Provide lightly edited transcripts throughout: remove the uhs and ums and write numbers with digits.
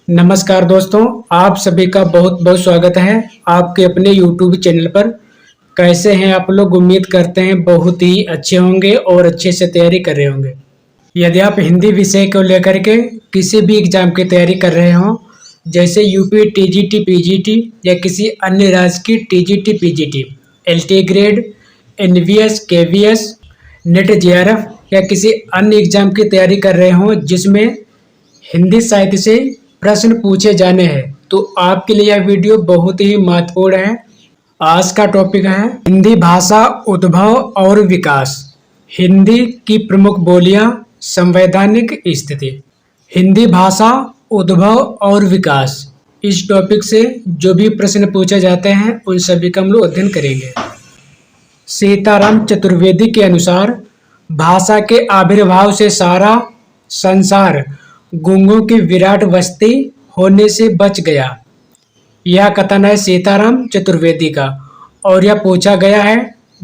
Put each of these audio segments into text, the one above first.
नमस्कार दोस्तों, आप सभी का बहुत बहुत स्वागत है आपके अपने YouTube चैनल पर। कैसे हैं आप लोग? उम्मीद करते हैं बहुत ही अच्छे होंगे और अच्छे से तैयारी कर रहे होंगे। यदि आप हिंदी विषय को लेकर के किसी भी एग्जाम की तैयारी कर रहे हो, जैसे यूपी टीजीटी पीजीटी या किसी अन्य राज्य की TGT PGT, LT grade, NVS, KVS, NET JRF या किसी अन्य एग्जाम की तैयारी कर रहे हो जिसमें हिंदी साहित्य से प्रश्न पूछे जाने हैं, तो आपके लिए यह वीडियो बहुत ही महत्वपूर्ण है। आज का टॉपिक है हिंदी भाषा उद्भव और विकास। हिंदी की प्रमुख बोलियां, संवैधानिक स्थिति। हिंदी भाषा उद्भव और विकास, इस टॉपिक से जो भी प्रश्न पूछे जाते हैं उन सभी का हम लोग अध्ययन करेंगे। सीताराम चतुर्वेदी के अनुसार भाषा के आविर्भाव से सारा संसार गूंगों की विराट बस्ती होने से बच गया। यह कथन है सीताराम चतुर्वेदी का और यह पूछा गया है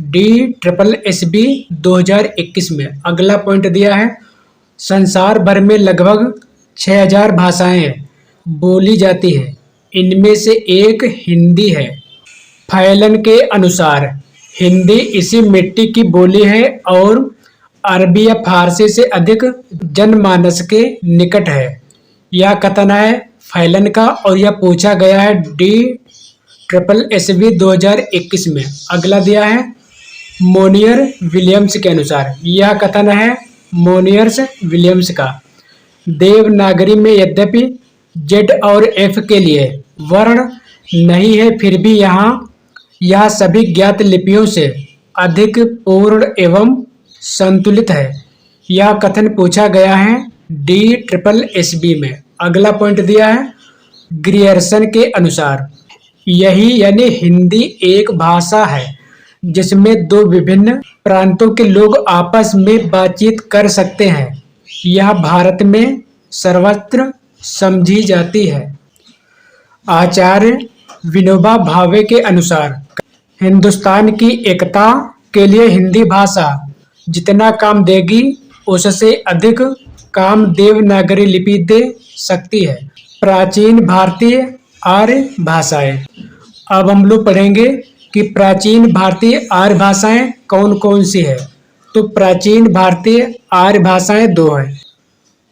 DSSB 2021 में। अगला पॉइंट दिया है संसार भर में लगभग 6000 भाषाएं बोली जाती है, इनमें से एक हिंदी है। फैलन के अनुसार हिंदी इसी मिट्टी की बोली है और अरबी या फारसी से अधिक जनमानस के निकट है। यह कथन है फैलन का और यह पूछा गया है DSSB 2021 में। अगला दिया है मोनियर विलियम्स के अनुसार। यह कथन है मोनियर्स विलियम्स का। देवनागरी में यद्यपि Z और F के लिए वर्ण नहीं है, फिर भी यह सभी ज्ञात लिपियों से अधिक पूर्ण एवं संतुलित है। यह कथन पूछा गया है DSSB में। अगला पॉइंट दिया है ग्रियर्सन के अनुसार यही यानी हिंदी एक भाषा है जिसमें दो विभिन्न प्रांतों के लोग आपस में बातचीत कर सकते हैं। यह भारत में सर्वत्र समझी जाती है। आचार्य विनोबा भावे के अनुसार हिंदुस्तान की एकता के लिए हिंदी भाषा जितना काम देगी उससे अधिक काम देवनागरी लिपि दे सकती है। प्राचीन भारतीय आर्य भाषाएं। अब हम लोग पढ़ेंगे कि प्राचीन भारतीय आर्य भाषाएं कौन कौन सी है। तो प्राचीन भारतीय आर्य भाषाएं दो हैं,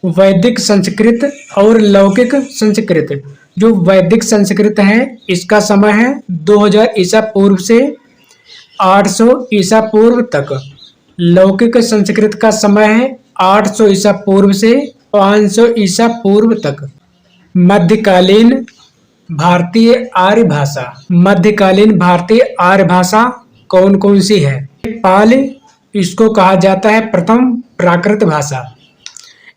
वैदिक संस्कृत और लौकिक संस्कृत। जो वैदिक संस्कृत है इसका समय है 2000 ईसा पूर्व से 800 ईसा पूर्व तक। लौकिक संस्कृत का समय है 800 ईसा पूर्व से 500 ईसा पूर्व तक। मध्यकालीन भारतीय आर्य भाषा। मध्यकालीन भारतीय आर्य भाषा कौन कौन सी है? पाली, इसको कहा जाता है प्रथम प्राकृत भाषा।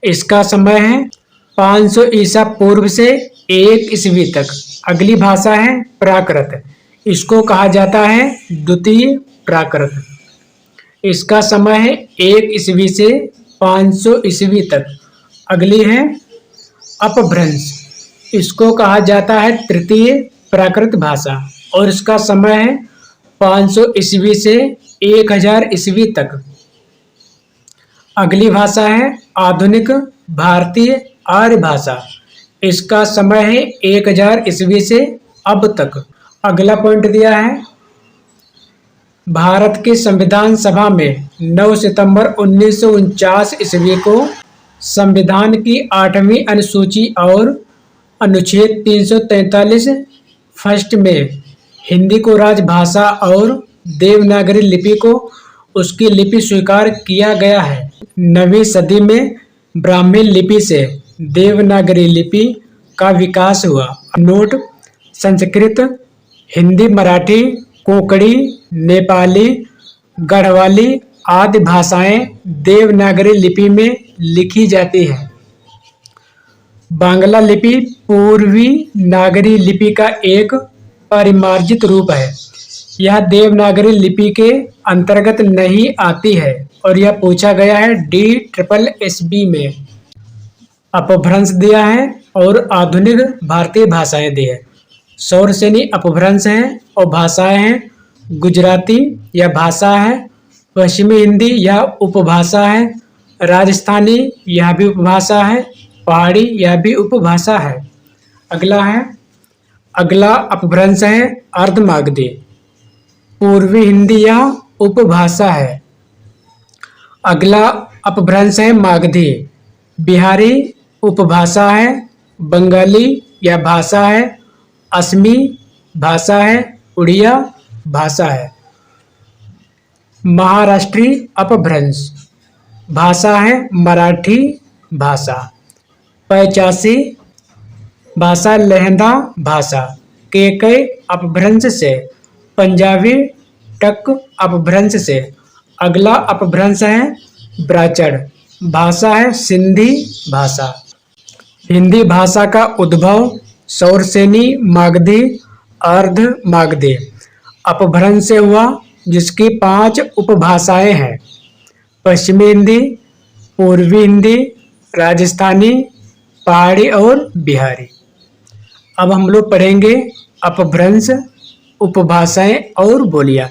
इसका समय है 500 ईसा पूर्व से 1 ईस्वी तक। अगली भाषा है प्राकृत, इसको कहा जाता है द्वितीय प्राकृत। इसका समय है 1 ईस्वी से 500 ईस्वी तक। अगली है अपभ्रंश, इसको कहा जाता है तृतीय प्राकृत भाषा और इसका समय है 500 ईस्वी से 1000 ईस्वी तक। अगली भाषा है आधुनिक भारतीय आर्य भाषा, इसका समय है 1000 ईस्वी से अब तक। अगला पॉइंट दिया है भारत की संविधान सभा में 9 सितंबर 1949 ईस्वी को संविधान की 8वीं अनुसूची और अनुच्छेद 343 फर्स्ट में हिंदी को राजभाषा और देवनागरी लिपि को उसकी लिपि स्वीकार किया गया है। 9वीं सदी में ब्राह्मी लिपि से देवनागरी लिपि का विकास हुआ। नोट: संस्कृत, हिंदी, मराठी, कोंकणी, नेपाली, गढ़वाली आदि भाषाएं देवनागरी लिपि में लिखी जाती हैं। बांग्ला लिपि पूर्वी नागरी लिपि का एक परिमार्जित रूप है। यह देवनागरी लिपि के अंतर्गत नहीं आती है और यह पूछा गया है DSSB में। अपभ्रंश दिया है और आधुनिक भारतीय भाषाएं दी है। सौरसेनी अपभ्रंश है और भाषाएं हैं गुजराती या भाषा है, पश्चिमी हिंदी या उपभाषा है, राजस्थानी यह भी उपभाषा है, पहाड़ी यह भी उपभाषा है। अगला अपभ्रंश है अर्धमागधी। पूर्वी हिंदी या उपभाषा है। अगला अपभ्रंश है मागधी। बिहारी उपभाषा है। बंगाली या भाषा है। असमी भाषा है। उड़िया भाषा है। महाराष्ट्री अपभ्रंश भाषा है मराठी भाषा। 85 भाषा लहंदा भाषा। केकई अपभ्रंश से। पंजाबी टक अपभ्रंश से। अगला अपभ्रंश है ब्राह्मण भाषा है सिंधी भाषा। हिंदी भाषा का उद्भव सौरसेनी मागधी अर्ध मागधी अपभ्रंश से हुआ, जिसकी 5 उपभाषाएं हैं। पश्चिमी हिंदी, पूर्वी हिंदी, राजस्थानी, पहाड़ी और बिहारी। अब हम लोग पढ़ेंगे अपभ्रंश, उपभाषाएं और बोलियां,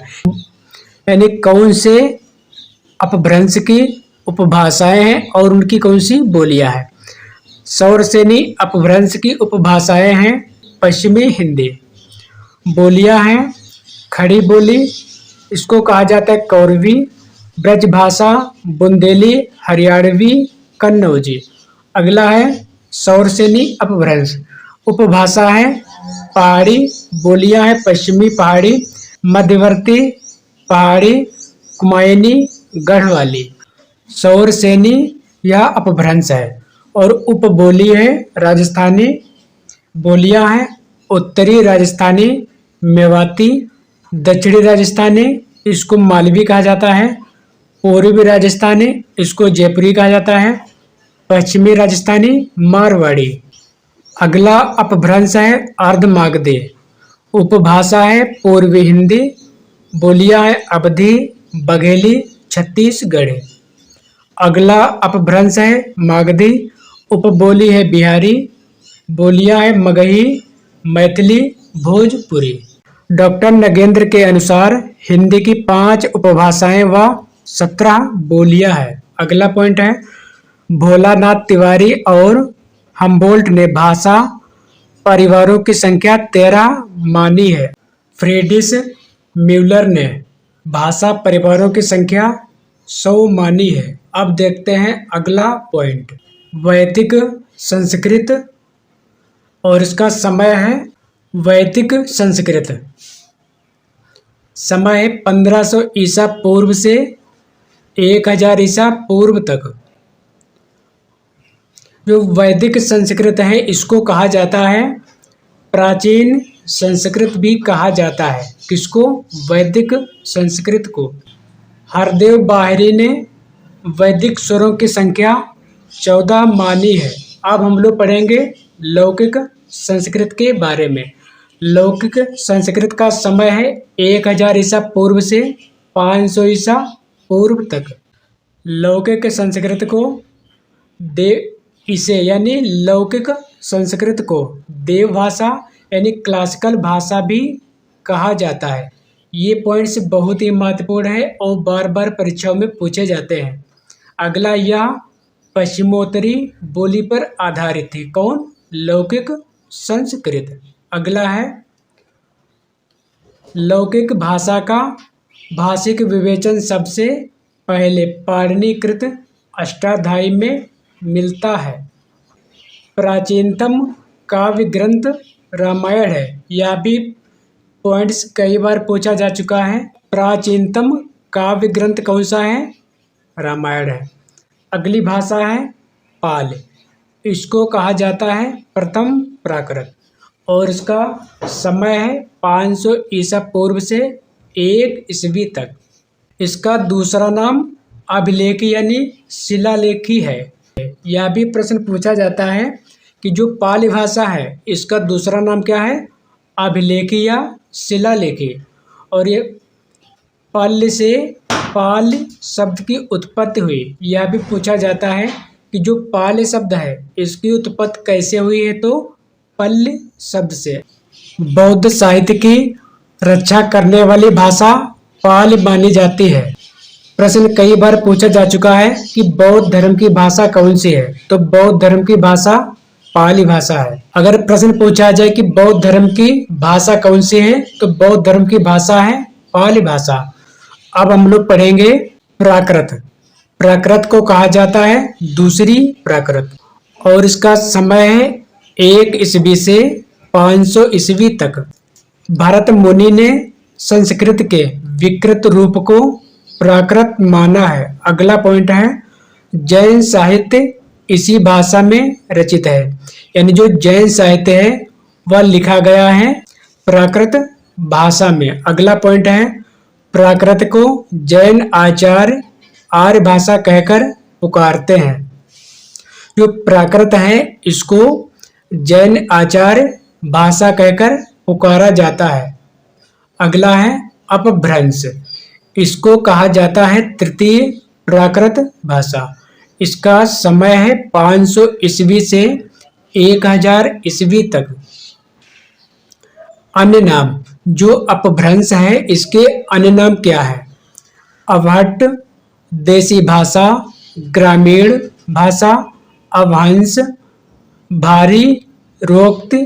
यानी कौन से अपभ्रंश की उपभाषाएं हैं और उनकी कौन सी बोलियां हैं। सौरसेनी अपभ्रंश की उपभाषाएं हैं पश्चिमी हिंदी। बोलियां हैं खड़ी बोली, इसको कहा जाता है कौरवी, ब्रजभाषा, बुंदेली, हरियाणवी, कन्नौजी। अगला है सौरसेनी अपभ्रंश। उपभाषा है पहाड़ी, बोलियां है पश्चिमी पहाड़ी, मध्यवर्ती पहाड़ी, कुमायूनी, गढ़वाली। सौरसेनी यह अपभ्रंश है और उपबोली है राजस्थानी। बोलियां हैं उत्तरी राजस्थानी, मेवाती, दक्षिणी राजस्थानी, इसको मालवी कहा जाता है। पूर्वी राजस्थानी, इसको जयपुरी कहा जाता है। पश्चिमी राजस्थानी, मारवाड़ी। अगला अपभ्रंश है अर्धमागधी। उपभाषा है पूर्वी हिंदी, बोलियां है अवधी, बघेली, छत्तीसगढ़ी। अगला अपभ्रंश है मागधी। उपबोली है बिहारी, बोलियां है मगही, मैथिली, भोजपुरी। डॉक्टर नगेंद्र के अनुसार हिंदी की 5 उपभाषाएं व 17 बोलियां हैं। अगला पॉइंट है भोलानाथ तिवारी और हम्बोल्ट ने भाषा परिवारों की संख्या 13 मानी है। फ्रीडिश म्यूलर ने भाषा परिवारों की संख्या 100 मानी है। अब देखते हैं अगला पॉइंट, वैदिक संस्कृत और इसका समय है। वैदिक संस्कृत समय है 1500 ईसा पूर्व से 1000 ईसा पूर्व तक। जो वैदिक संस्कृत है इसको कहा जाता है प्राचीन संस्कृत भी कहा जाता है। किसको? वैदिक संस्कृत को। हरदेव बाहरी ने वैदिक स्वरों की संख्या 14 मानी है। अब हम लोग पढ़ेंगे लौकिक संस्कृत के बारे में। लौकिक संस्कृत का समय है 1000 ईसा पूर्व से 500 ईसा पूर्व तक। लौकिक संस्कृत को यानी लौकिक संस्कृत को देव भाषा यानी क्लासिकल भाषा भी कहा जाता है। ये पॉइंट्स बहुत ही महत्वपूर्ण है और बार बार परीक्षाओं में पूछे जाते हैं। अगला यह पश्चिमोत्तरी बोली पर आधारित थी। कौन? लौकिक संस्कृत। अगला है लौकिक भाषा का भाषिक विवेचन सबसे पहले पाणिनिकृत अष्टाध्यायी में मिलता है। प्राचीनतम काव्य ग्रंथ रामायण है। यह भी पॉइंट्स कई बार पूछा जा चुका है। प्राचीनतम काव्य ग्रंथ कौन सा है? रामायण है। अगली भाषा है पाल, इसको कहा जाता है प्रथम प्राकृत और इसका समय है 500 ईसा पूर्व से 1 ईस्वी तक। इसका दूसरा नाम अभिलेखी यानी शिलालेखी है। यह भी प्रश्न पूछा जाता है कि जो पाली भाषा है इसका दूसरा नाम क्या है? अभिलेखी या शिलालेखी। और ये पाल्य से पाल शब्द की उत्पत्ति हुई। यह भी पूछा जाता है कि जो पाल शब्द है इसकी उत्पत्ति कैसे हुई है? तो पल्ल शब्द से। बौद्ध साहित्य की रक्षा करने वाली भाषा पाली मानी जाती है। प्रश्न कई बार पूछा जा चुका है कि बौद्ध धर्म की भाषा कौन सी है? तो बौद्ध धर्म की भाषा पाली भाषा है। अगर प्रश्न पूछा जाए कि बौद्ध धर्म की भाषा कौन सी है, तो बौद्ध धर्म की भाषा है पाली भाषा। अब हम लोग पढ़ेंगे प्राकृत। प्राकृत को कहा जाता है दूसरी प्राकृत, और इसका समय है 1 ईस्वी से 500 ईस्वी तक। भरत मुनि ने संस्कृत के विकृत रूप को प्राकृत माना है। अगला पॉइंट है जैन साहित्य इसी भाषा में रचित है, यानी जो जैन साहित्य है वह लिखा गया है प्राकृत भाषा में। अगला पॉइंट है प्राकृत को जैन आचार्य आर्य भाषा कहकर पुकारते हैं। जो प्राकृत है इसको जैन आचार्य भाषा कहकर पुकारा जाता है। अगला है अपभ्रंश, इसको कहा जाता है तृतीय प्राकृत भाषा। इसका समय है 500 ईस्वी से 1000 ईस्वी तक। अन्य नाम, जो अपभ्रंश है इसके अन्य नाम क्या है? अवहट्ट, देसी भाषा, ग्रामीण भाषा, अवहंस, भारी, रोक्त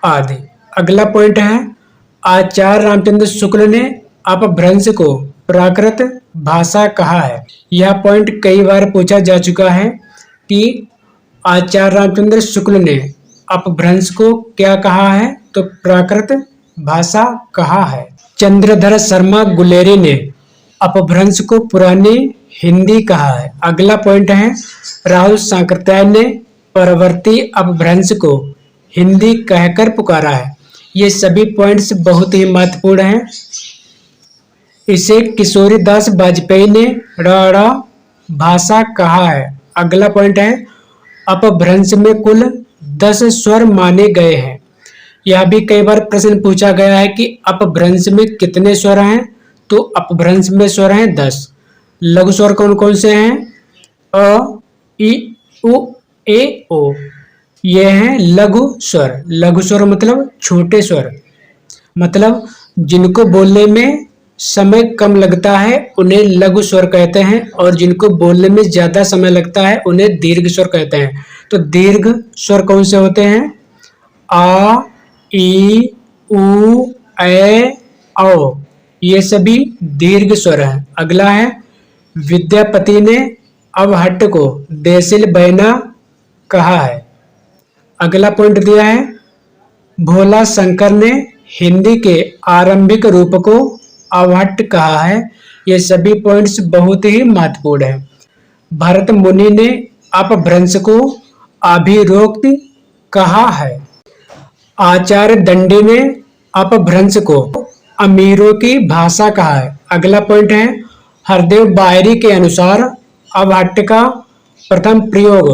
आदि। अगला पॉइंट है आचार्य रामचंद्र शुक्ल ने अपभ्रंश को प्राकृत भाषा कहा है। यह पॉइंट कई बार पूछा जा चुका है कि आचार्य रामचंद्र शुक्ल ने अपभ्रंश को क्या कहा है, तो प्राकृत भाषा कहा है। चंद्रधर शर्मा गुलेरी ने अपभ्रंश को पुरानी हिंदी कहा है। अगला पॉइंट है राहुल सांकृत्याय ने परवर्ती अपभ्रंश को हिंदी कहकर पुकारा है। ये सभी पॉइंट्स बहुत ही महत्वपूर्ण हैं। इसे किशोरी दास वाजपेयी ने राड़ा भाषा कहा है। अगला पॉइंट है अपभ्रंश में कुल 10 स्वर माने गए हैं। यह भी कई बार प्रश्न पूछा गया है कि अपभ्रंश में कितने स्वर हैं, तो अपभ्रंश में स्वर हैं 10। लघु स्वर कौन कौन से हैं? अ, इ, उ, ए, ओ। ये हैं लघु स्वर। लघु स्वर मतलब छोटे स्वर, मतलब जिनको बोलने में समय कम लगता है उन्हें लघु स्वर कहते हैं, और जिनको बोलने में ज्यादा समय लगता है उन्हें दीर्घ स्वर कहते हैं। तो दीर्घ स्वर कौन से होते हैं? आ, ई, उ, ए, औ। ये सभी दीर्घ स्वर हैं। अगला है विद्यापति ने अवहट्ट को देसिल बैना कहा है। अगला पॉइंट दिया है भोला शंकर ने हिंदी के आरंभिक रूप को अवहट्ट कहा है। ये सभी पॉइंट्स बहुत ही महत्वपूर्ण है। भरत मुनि ने अपभ्रंश को अभिरोक्त कहा है। आचार्य दंडी ने अपभ्रंश को अमीरों की भाषा कहा है। अगला पॉइंट है हरदेव बायरी के अनुसार अवहट्ट का प्रथम प्रयोग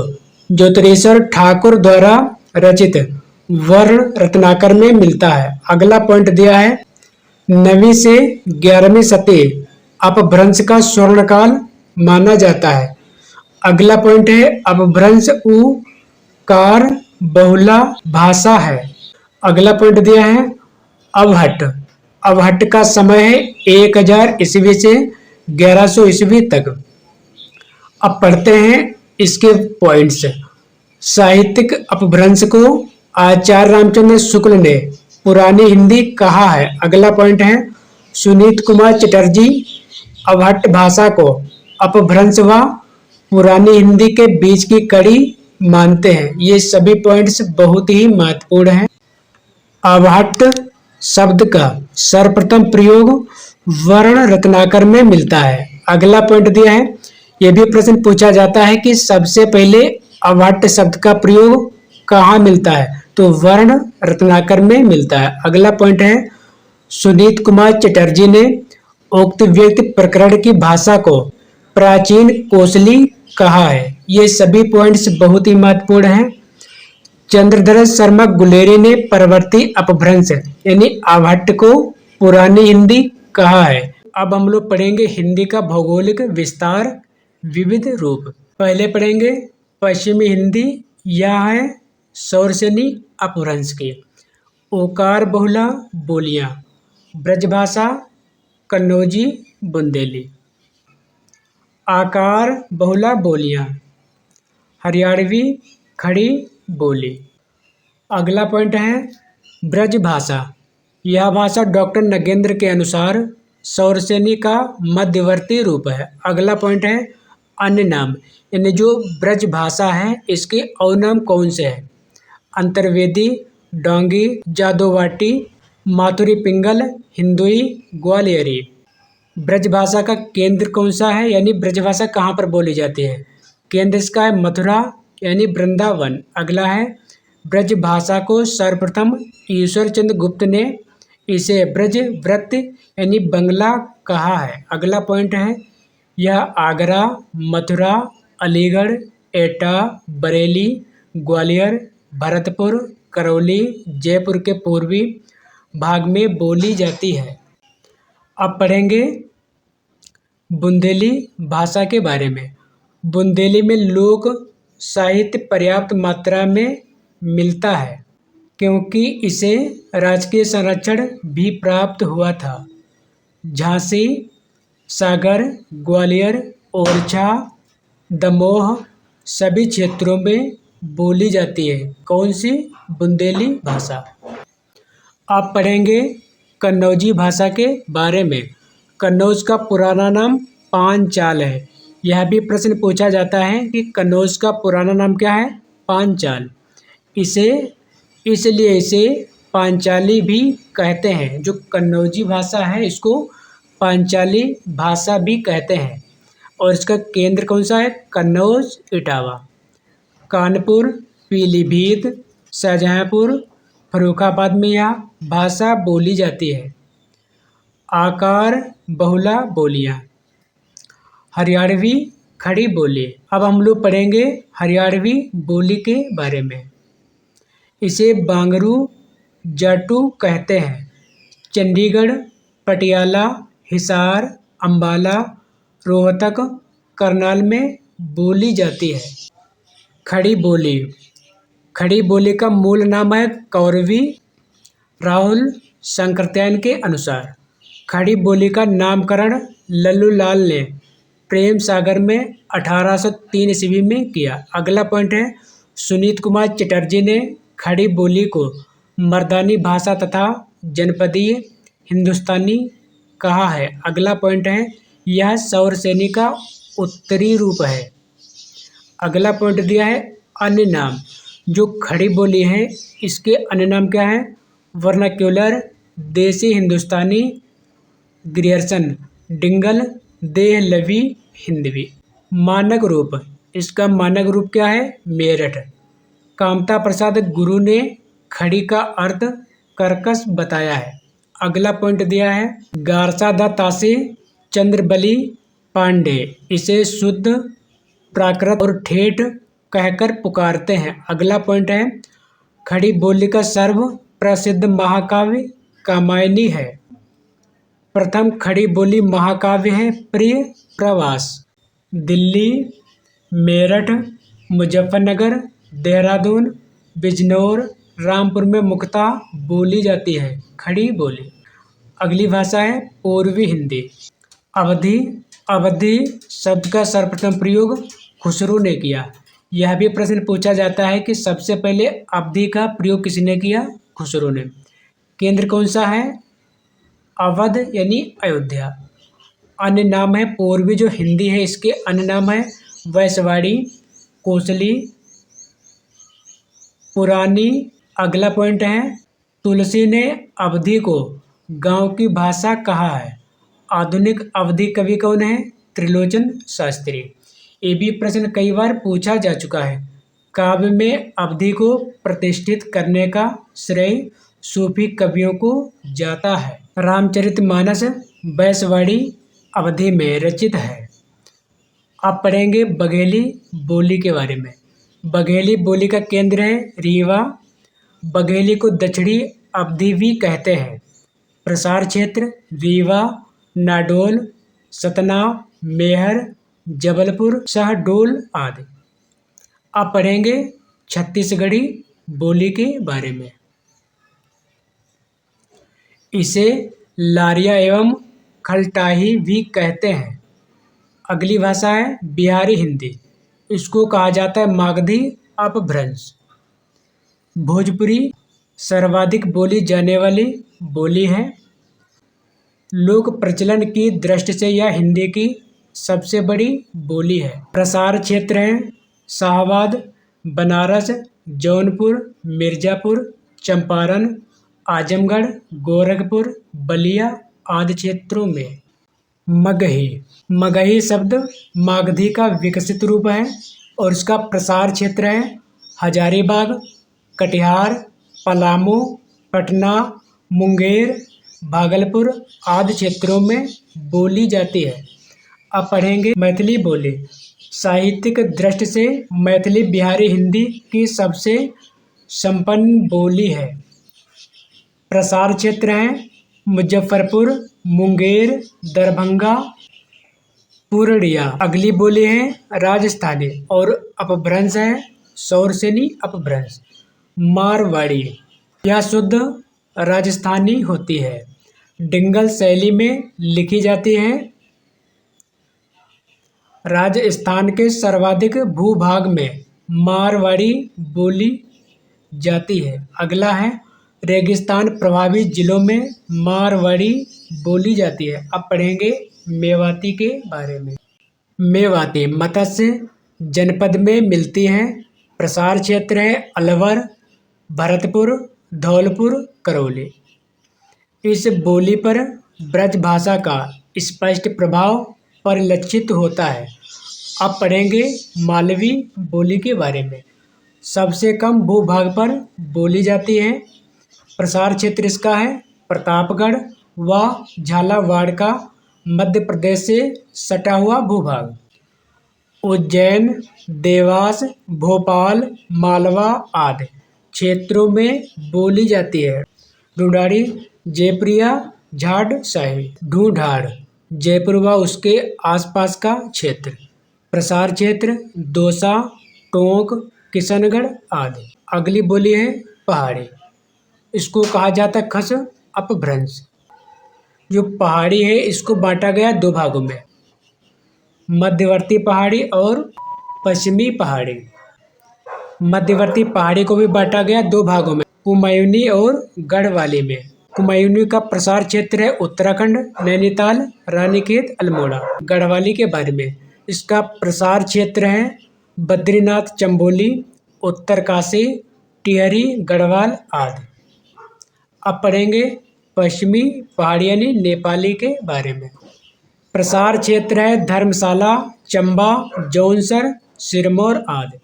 ज्योतिरेश्वर ठाकुर द्वारा रचित वर्ण रत्नाकर में मिलता है। अगला पॉइंट दिया है 9वीं से 11वीं सदी अपभ्रंश का स्वर्णकाल माना जाता है। अगला पॉइंट है अपभ्रंश उकार बहुला भाषा है। अगला पॉइंट दिया है अवहट्ट। अवहट्ट का समय है 1000 ईस्वी से 1100 ईस्वी तक। अब पढ़ते हैं इसके पॉइंट्स। साहित्यिक अपभ्रंश को आचार्य रामचंद्र शुक्ल ने पुरानी हिंदी कहा है। अगला पॉइंट है सुनीत कुमार चटर्जी अवहट्ट भाषा को अपभ्रंश व पुरानी हिंदी के बीच की कड़ी मानते हैं। ये सभी पॉइंट्स बहुत ही महत्वपूर्ण हैं। अवहट्ट शब्द का सर्वप्रथम प्रयोग वर्ण रत्नाकर में मिलता है। अगला पॉइंट दिया है, यह भी प्रश्न पूछा जाता है कि सबसे पहले अवहट्ट शब्द का प्रयोग कहाँ मिलता है, तो वर्ण रत्नाकर में मिलता है। अगला पॉइंट है सुनीत कुमार चटर्जी ने उक्त व्यक्ति प्रकरण की भाषा को प्राचीन कोसली कहा है। ये सभी पॉइंट्स बहुत ही महत्वपूर्ण हैं। चंद्रधर शर्मा गुलेरी ने परवर्ती अपभ्रंश यानी अवहट्ट को पुरानी हिंदी कहा है। अब हम लोग पढ़ेंगे हिंदी का भौगोलिक विस्तार विविध रूप। पहले पढ़ेंगे पश्चिमी हिंदी, यह है सौरसेनी अपभ्रंश की। ओकार बहुला बोलियां, ब्रजभाषा, कन्नौजी, बुंदेली। आकार बहुला बोलियां, हरियाणवी, खड़ी, बोली। अगला पॉइंट है ब्रज भाषा। यह भाषा डॉक्टर नगेंद्र के अनुसार सौरसेनी का मध्यवर्ती रूप है। अगला पॉइंट है अन्य नाम, यानी जो ब्रज भाषा है इसके और नाम कौन से हैं? अंतर्वेदी, डोंगी, जादोवाटी, माथुरी पिंगल, हिंदुई, ग्वालियरी। ब्रज भाषा का केंद्र कौन सा है, यानी ब्रज भाषा कहाँ पर बोली जाती है? केंद्र इसका है मथुरा यानी वृंदावन। अगला है ब्रज भाषा को सर्वप्रथम ईश्वर चंद्र गुप्त ने इसे ब्रज व्रत यानी बंगला कहा है। अगला पॉइंट है यह आगरा, मथुरा, अलीगढ़, एटा, बरेली, ग्वालियर, भरतपुर, करौली, जयपुर के पूर्वी भाग में बोली जाती है। अब पढ़ेंगे बुंदेली भाषा के बारे में। बुंदेली में लोक साहित्य पर्याप्त मात्रा में मिलता है क्योंकि इसे राजकीय संरक्षण भी प्राप्त हुआ था। झांसी, सागर, ग्वालियर, ओरछा, दमोह सभी क्षेत्रों में बोली जाती है। कौन सी? बुंदेली भाषा। आप पढ़ेंगे कन्नौजी भाषा के बारे में। कन्नौज का पुराना नाम पांचाल है। यह भी प्रश्न पूछा जाता है कि कन्नौज का पुराना नाम क्या है? पांचाल। इसलिए इसे पांचाली भी कहते हैं। जो कन्नौजी भाषा है इसको पांचाली भाषा भी कहते हैं। और इसका केंद्र कौन सा है? कन्नौज, इटावा। कानपुर, पीलीभीत, शाहजहांपुर, फर्रुखाबाद में यह भाषा बोली जाती है। आकार बहुला बोलियां। हरियाणवी खड़ी बोली। अब हम लोग पढ़ेंगे हरियाणवी बोली के बारे में। इसे बांगरू जाटू कहते हैं। चंडीगढ़, पटियाला, हिसार, अंबाला, रोहतक, करनाल में बोली जाती है। खड़ी बोली। खड़ी बोली का मूल नाम है कौरवी। राहुल शंकरत्यायन के अनुसार खड़ी बोली का नामकरण लल्लू लाल ने प्रेम सागर में 1803 ईस्वी में किया। अगला पॉइंट है सुनीत कुमार चटर्जी ने खड़ी बोली को मर्दानी भाषा तथा जनपदीय हिंदुस्तानी कहा है। अगला पॉइंट है यह सौरसेनी का उत्तरी रूप है। अगला पॉइंट दिया है अन्य नाम। जो खड़ी बोली है इसके अन्य नाम क्या है? वर्नाक्यूलर, देसी हिंदुस्तानी, ग्रियर्सन, डिंगल, देहलवी, हिंदवी। मानक रूप। इसका मानक रूप क्या है? मेरठ। कामता प्रसाद गुरु ने खड़ी का अर्थ कर्कश बताया है। अगला पॉइंट दिया है गारसा द तासी चंद्रबली पांडे इसे शुद्ध, प्राकृत और ठेठ कहकर पुकारते हैं। अगला पॉइंट है खड़ी बोली का सर्व प्रसिद्ध महाकाव्य कामायनी है। प्रथम खड़ी बोली महाकाव्य है प्रिय प्रवास। दिल्ली, मेरठ, मुजफ्फरनगर, देहरादून, बिजनौर, रामपुर में मुख्यतः बोली जाती है खड़ी बोली। अगली भाषा है पूर्वी हिंदी। अवधी। अवधी शब्द का सर्वप्रथम प्रयोग खुसरो ने किया। यह भी प्रश्न पूछा जाता है कि सबसे पहले अवधी का प्रयोग किसने किया? खुसरो ने। केंद्र कौन सा है? अवध यानी अयोध्या। अन्य नाम है पूर्वी जो हिंदी है इसके अन्य नाम है वैशवाड़ी, कोसली, पुरानी। अगला पॉइंट है तुलसी ने अवधी को गांव की भाषा कहा है। आधुनिक अवधी कवि कौन है? त्रिलोचन शास्त्री। ये भी प्रश्न कई बार पूछा जा चुका है। काव्य में अवधी को प्रतिष्ठित करने का श्रेय सूफी कवियों को जाता है। रामचरितमानस वैशवाड़ी अवधी में रचित है। आप पढ़ेंगे बघेली बोली के बारे में। बघेली बोली का केंद्र है रीवा। बघेली को दक्षिणी अवधी भी कहते हैं। प्रसार क्षेत्र रीवा, नाडोल, सतना, मेहर, जबलपुर, शहडोल आदि। आप पढ़ेंगे छत्तीसगढ़ी बोली के बारे में। इसे लारिया एवं खलटाही भी कहते हैं। अगली भाषा है बिहारी हिंदी। इसको कहा जाता है मागधी अपभ्रंश। भोजपुरी सर्वाधिक बोली जाने वाली बोली है। लोक प्रचलन की दृष्टि से यह हिंदी की सबसे बड़ी बोली है। प्रसार क्षेत्र है शाहाबाद, बनारस, जौनपुर, मिर्जापुर, चंपारण, आजमगढ़, गोरखपुर, बलिया आदि क्षेत्रों में। मगही मगही शब्द मागधी का विकसित रूप है और इसका प्रसार क्षेत्र है हजारीबाग, कटिहार, पलामू, पटना, मुंगेर, भागलपुर आदि क्षेत्रों में बोली जाती है। अब पढ़ेंगे मैथिली बोली। साहित्यिक दृष्टि से मैथिली बिहारी हिंदी की सबसे संपन्न बोली है। प्रसार क्षेत्र हैं मुजफ्फरपुर, मुंगेर, दरभंगा, पूर्णिया। अगली बोली है राजस्थानी और अपभ्रंश है सौरसेनी अपभ्रंश। मारवाड़ी यह शुद्ध राजस्थानी होती है। डिंगल शैली में लिखी जाती है। राजस्थान के सर्वाधिक भूभाग में मारवाड़ी बोली जाती है। अगला है रेगिस्तान प्रभावित जिलों में मारवाड़ी बोली जाती है। अब पढ़ेंगे मेवाती के बारे में। मेवाती मत्स्य जनपद में मिलती है। प्रसार क्षेत्र है अलवर, भरतपुर, धौलपुर, करौली। इस बोली पर ब्रज भाषा का स्पष्ट प्रभाव परिलक्षित होता है। अब पढ़ेंगे मालवी बोली के बारे में। सबसे कम भूभाग पर बोली जाती है। प्रसार क्षेत्र इसका है प्रतापगढ़ व झालावाड़ का मध्य प्रदेश से सटा हुआ भूभाग। उज्जैन, देवास, भोपाल, मालवा आदि क्षेत्रों में बोली जाती है। ढूंढाड़ी जयप्रिया झाड़ शाही। ढूंढाड़ जयपुर व उसके आसपास का क्षेत्र। प्रसार क्षेत्र दौसा, टोंक, किशनगढ़ आदि। अगली बोली है पहाड़ी। इसको कहा जाता है खस अपभ्रंश। जो पहाड़ी है इसको बांटा गया दो भागों में, मध्यवर्ती पहाड़ी और पश्चिमी पहाड़ी। मध्यवर्ती पहाड़ी को भी बांटा गया दो भागों में, कुमायूनी और गढ़वाली में। कुमायूनी का प्रसार क्षेत्र है उत्तराखंड, नैनीताल, रानीखेत, अल्मोड़ा। गढ़वाली के बारे में इसका प्रसार क्षेत्र है बद्रीनाथ, चंबोली, उत्तरकाशी, टिहरी, गढ़वाल आदि। अब पढ़ेंगे पश्चिमी पहाड़ी यानी नेपाली के बारे में। प्रसार क्षेत्र है धर्मशाला, चंबा, जौनसर, सिरमौर आदि।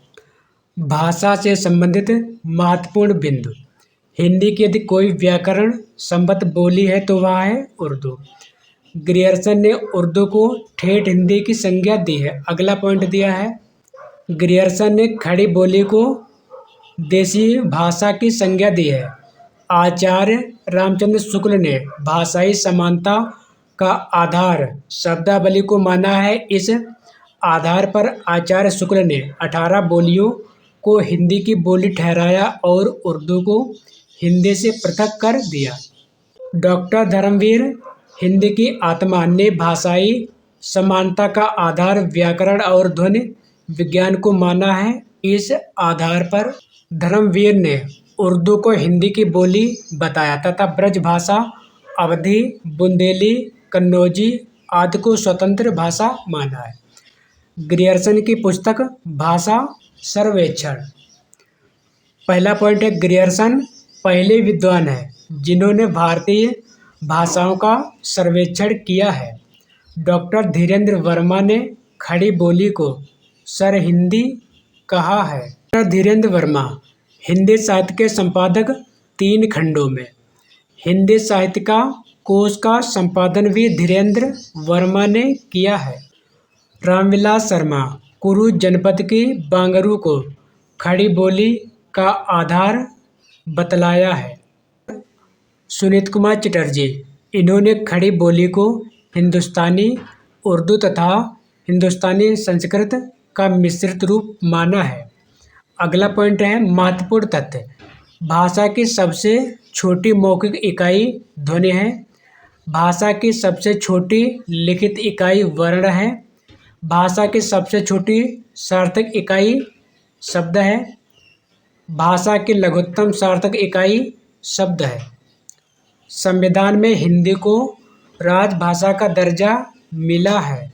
भाषा से संबंधित महत्वपूर्ण बिंदु। हिंदी की यदि कोई व्याकरण संबद्ध बोली है तो वह है उर्दू। ग्रियर्सन ने उर्दू को ठेठ हिंदी की संज्ञा दी है। अगला पॉइंट दिया है ग्रियर्सन ने खड़ी बोली को देसी भाषा की संज्ञा दी है। आचार्य रामचंद्र शुक्ल ने भाषाई समानता का आधार शब्दावली को माना है। इस आधार पर आचार्य शुक्ल ने 18 बोलियों को हिंदी की बोली ठहराया और उर्दू को हिंदी से पृथक कर दिया। डॉक्टर धर्मवीर हिंदी की आत्मा ने भाषाई समानता का आधार व्याकरण और ध्वनि विज्ञान को माना है। इस आधार पर धर्मवीर ने उर्दू को हिंदी की बोली बताया तथा ब्रज भाषा, अवधी, बुंदेली, कन्नौजी आदि को स्वतंत्र भाषा माना है। ग्रियर्सन की पुस्तक भाषा सर्वेक्षण। पहला पॉइंट है ग्रियर्सन पहले विद्वान हैं जिन्होंने भारतीय भाषाओं का सर्वेक्षण किया है। डॉक्टर धीरेन्द्र वर्मा ने खड़ी बोली को सर हिंदी कहा है। डॉक्टर धीरेन्द्र वर्मा हिंदी साहित्य के संपादक 3 खंडों में। हिंदी साहित्य का कोश का संपादन भी धीरेन्द्र वर्मा ने किया है। रामविलास शर्मा कुरु जनपद की बांगरू को खड़ी बोली का आधार बतलाया है। सुनीत कुमार चटर्जी इन्होंने खड़ी बोली को हिंदुस्तानी उर्दू तथा हिंदुस्तानी संस्कृत का मिश्रित रूप माना है। अगला पॉइंट है महत्वपूर्ण तथ्य। भाषा की सबसे छोटी मौखिक इकाई ध्वनि है। भाषा की सबसे छोटी लिखित इकाई वर्ण है। भाषा की सबसे छोटी सार्थक इकाई शब्द है। भाषा की लघुत्तम सार्थक इकाई शब्द है। संविधान में हिंदी को राजभाषा का दर्जा मिला है।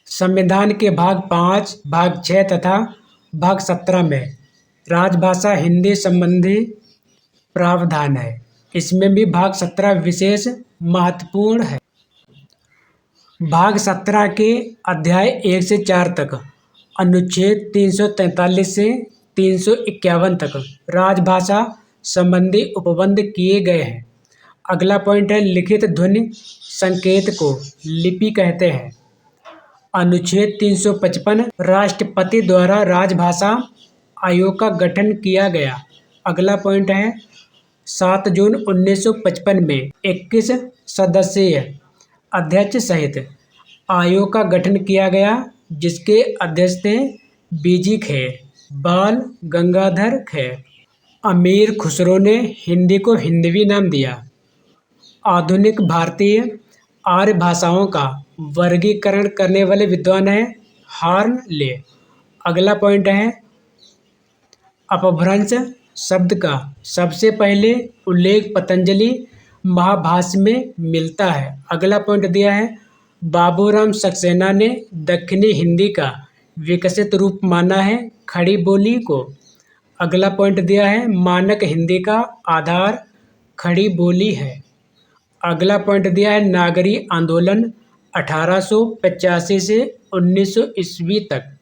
संविधान के भाग 5, भाग 6 तथा भाग 17 में राजभाषा हिंदी संबंधी प्रावधान है। इसमें भी भाग 17 विशेष महत्वपूर्ण है। भाग 17 के अध्याय 1 से 4 तक, अनुच्छेद 343 से 351 तक राजभाषा संबंधी उपबंध किए गए हैं। अगला पॉइंट है लिखित ध्वनि संकेत को लिपि कहते हैं। अनुच्छेद 355 राष्ट्रपति द्वारा राजभाषा आयोग का गठन किया गया। अगला पॉइंट है 7 जून 1955 में 21 सदस्यीय अध्यक्ष सहित आयोग का गठन किया गया, जिसके अध्यक्ष थे बीजी खेर, बाल गंगाधर खेर। अमीर खुसरो ने हिंदी को हिंदवी नाम दिया। आधुनिक भारतीय आर्य भाषाओं का वर्गीकरण करने वाले विद्वान हैं हार्नले। अगला पॉइंट है अपभ्रंश शब्द का सबसे पहले उल्लेख पतंजलि महाभाष्य में मिलता है। अगला पॉइंट दिया है बाबूराम सक्सेना ने दक्षिणी हिंदी का विकसित रूप माना है खड़ी बोली को। अगला पॉइंट दिया है मानक हिंदी का आधार खड़ी बोली है। अगला पॉइंट दिया है नागरी आंदोलन 1885 से 1900 ईस्वी तक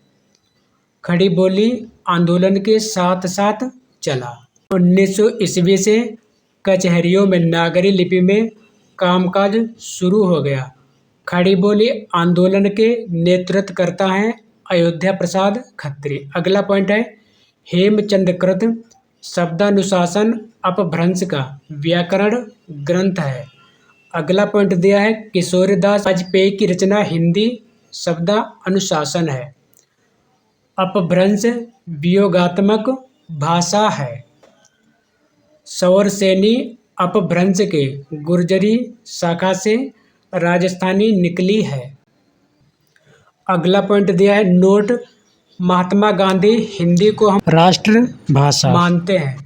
खड़ी बोली आंदोलन के साथ साथ चला। 1900 ईस्वी से कचहरियों में नागरी लिपि में कामकाज शुरू हो गया। खड़ी बोली आंदोलन के नेतृत्व करता है अयोध्या प्रसाद खत्री। अगला पॉइंट है हेमचंद्रकृत शब्दानुशासन अपभ्रंश का व्याकरण ग्रंथ है। अगला पॉइंट दिया है किशोरीदास वाजपेयी की रचना हिंदी शब्दानुशासन है। अपभ्रंश वियोगात्मक भाषा है। सौरसेनी अपभ्रंश के गुर्जरी शाखा से राजस्थानी निकली है। अगला पॉइंट दिया है नोट महात्मा गांधी हिंदी को हम राष्ट्रभाषा मानते हैं।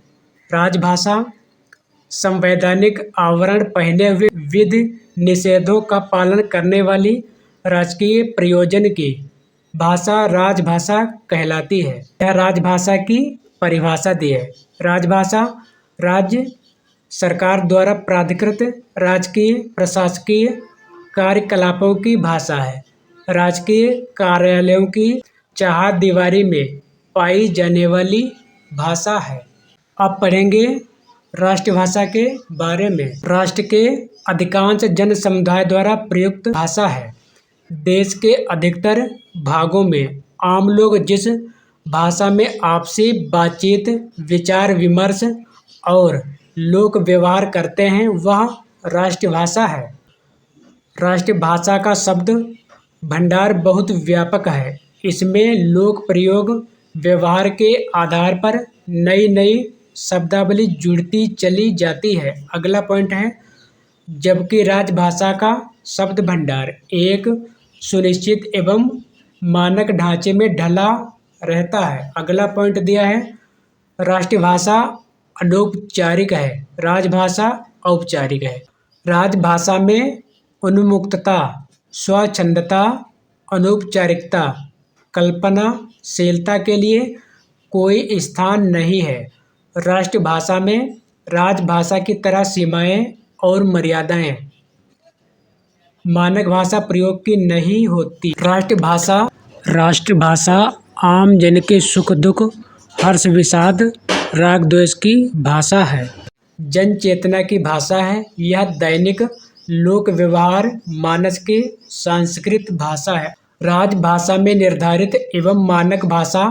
राजभाषा संवैधानिक आवरण पहने हुए विधि निषेधों का पालन करने वाली राजकीय प्रयोजन की भाषा राजभाषा कहलाती है। यह राजभाषा की परिभाषा दी है। राजभाषा राज्य सरकार द्वारा प्राधिकृत राजकीय प्रशासकीय कार्यकलापों की भाषा है। राजकीय कार्यालयों की चारदीवारी में पाई जाने वाली भाषा है। अब पढ़ेंगे राष्ट्रभाषा के बारे में। राष्ट्र के अधिकांश जन समुदाय द्वारा प्रयुक्त भाषा है। देश के अधिकतर भागों में आम लोग जिस भाषा में आपसी बातचीत विचार विमर्श और लोक व्यवहार करते हैं वह राष्ट्रभाषा है। राष्ट्रभाषा का शब्द भंडार बहुत व्यापक है। इसमें लोक प्रयोग व्यवहार के आधार पर नई नई शब्दावली जुड़ती चली जाती है। अगला पॉइंट है जबकि राजभाषा का शब्द भंडार एक सुनिश्चित एवं मानक ढांचे में ढला रहता है। अगला पॉइंट दिया है राष्ट्रभाषा अनौपचारिक है, राजभाषा औपचारिक है। राजभाषा में उन्मुक्तता, स्वच्छंदता, अनौपचारिकता, कल्पनाशीलता के लिए कोई स्थान नहीं है। राष्ट्रभाषा में राजभाषा की तरह सीमाएं और मर्यादाएं मानक भाषा प्रयोग की नहीं होती। राष्ट्रभाषा आम जन के सुख दुख हर्ष विषाद राग द्वेष की भाषा है। जन चेतना की भाषा है। यह दैनिक लोक व्यवहार मानस की संस्कृत भाषा है। राजभाषा में निर्धारित एवं मानक भाषा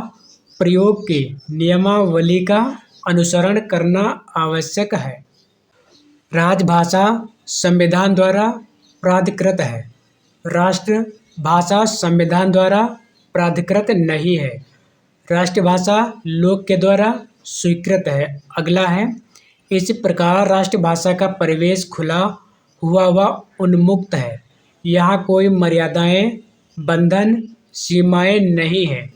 प्रयोग की नियमावली का अनुसरण करना आवश्यक है। राजभाषा संविधान द्वारा प्राधिकृत है। राष्ट्रभाषा संविधान द्वारा प्राधिकृत नहीं है। राष्ट्रभाषा लोक के द्वारा स्वीकृत है। अगला है इस प्रकार राष्ट्रभाषा का परिवेश खुला हुआ व उन्मुक्त है। यहाँ कोई मर्यादाएं, बंधन, सीमाएं नहीं है।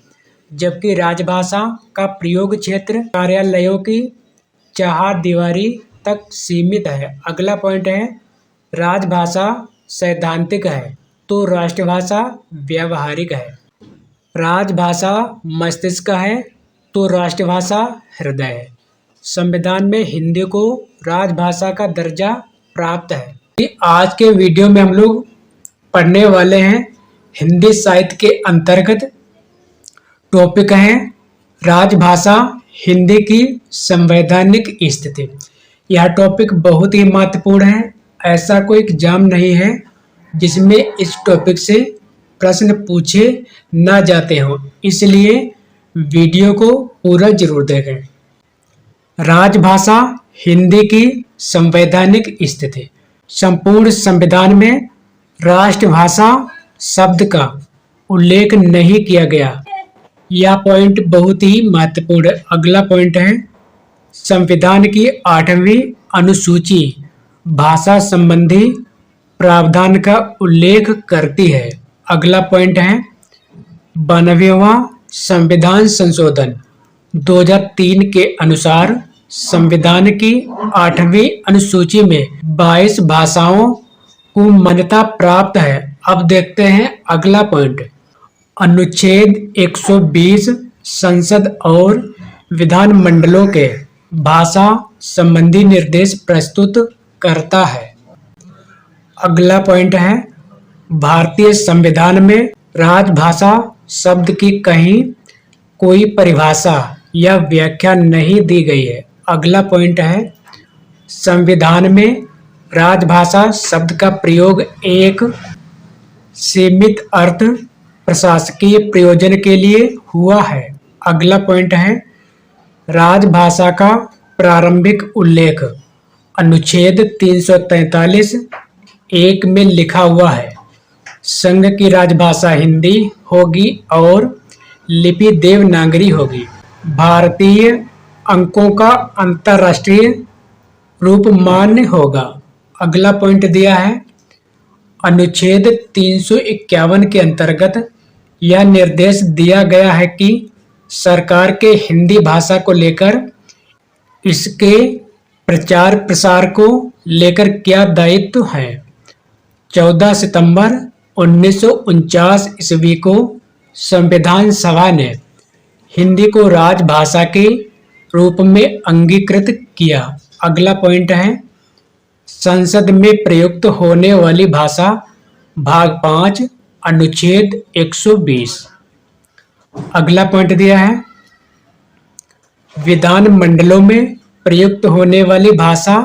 जबकि राजभाषा का प्रयोग क्षेत्र कार्यालयों की चारदीवारी तक सीमित है। अगला पॉइंट है, राजभाषा सैद्धांतिक है तो राष्ट्रभाषा व्यावहारिक है। राजभाषा मस्तिष्क है तो राष्ट्रभाषा हृदय है। संविधान में हिंदी को राजभाषा का दर्जा प्राप्त है। आज के वीडियो में हम लोग पढ़ने वाले हैं हिंदी साहित्य के अंतर्गत टॉपिक है राजभाषा हिंदी की संवैधानिक स्थिति। यह टॉपिक बहुत ही महत्वपूर्ण है। ऐसा कोई एग्जाम नहीं है जिसमें इस टॉपिक से प्रश्न पूछे ना जाते हो, इसलिए वीडियो को पूरा जरूर देखें। राजभाषा हिंदी की संवैधानिक स्थिति। संपूर्ण संविधान में राष्ट्रभाषा शब्द का उल्लेख नहीं किया गया। यह पॉइंट बहुत ही महत्वपूर्ण है। अगला पॉइंट है, संविधान की 8वीं अनुसूची भाषा संबंधी प्रावधान का उल्लेख करती है। अगला पॉइंट है, 92वां संविधान संशोधन 2003 के अनुसार संविधान की 8वीं अनुसूची में 22 भाषाओं को मान्यता प्राप्त है। अब देखते हैं अगला पॉइंट, अनुच्छेद 120 संसद और विधान मंडलों के भाषा संबंधी निर्देश प्रस्तुत करता है। अगला पॉइंट है, भारतीय संविधान में राजभाषा शब्द की कहीं कोई परिभाषा या व्याख्या नहीं दी गई है। अगला पॉइंट है, संविधान में राजभाषा शब्द का प्रयोग एक सीमित अर्थ प्रशासकीय प्रयोजन के लिए हुआ है। अगला पॉइंट है, राजभाषा का प्रारंभिक उल्लेख अनुच्छेद 343(1) में लिखा हुआ है, संघ की राजभाषा हिंदी होगी और लिपि देवनागरी होगी। भारतीय अंकों का अंतर्राष्ट्रीय रूप मान्य होगा। अगला पॉइंट दिया है, अनुच्छेद 351 के अंतर्गत यह निर्देश दिया गया है कि सरकार के हिंदी भाषा को लेकर इसके प्रचार प्रसार को लेकर क्या दायित्व है। 14 सितंबर 1949 ईस्वी को संविधान सभा ने हिंदी को राजभाषा के रूप में अंगीकृत किया। अगला पॉइंट है, संसद में प्रयुक्त होने वाली भाषा भाग 5 अनुच्छेद 120। अगला पॉइंट दिया है, विधान मंडलों में प्रयुक्त होने वाली भाषा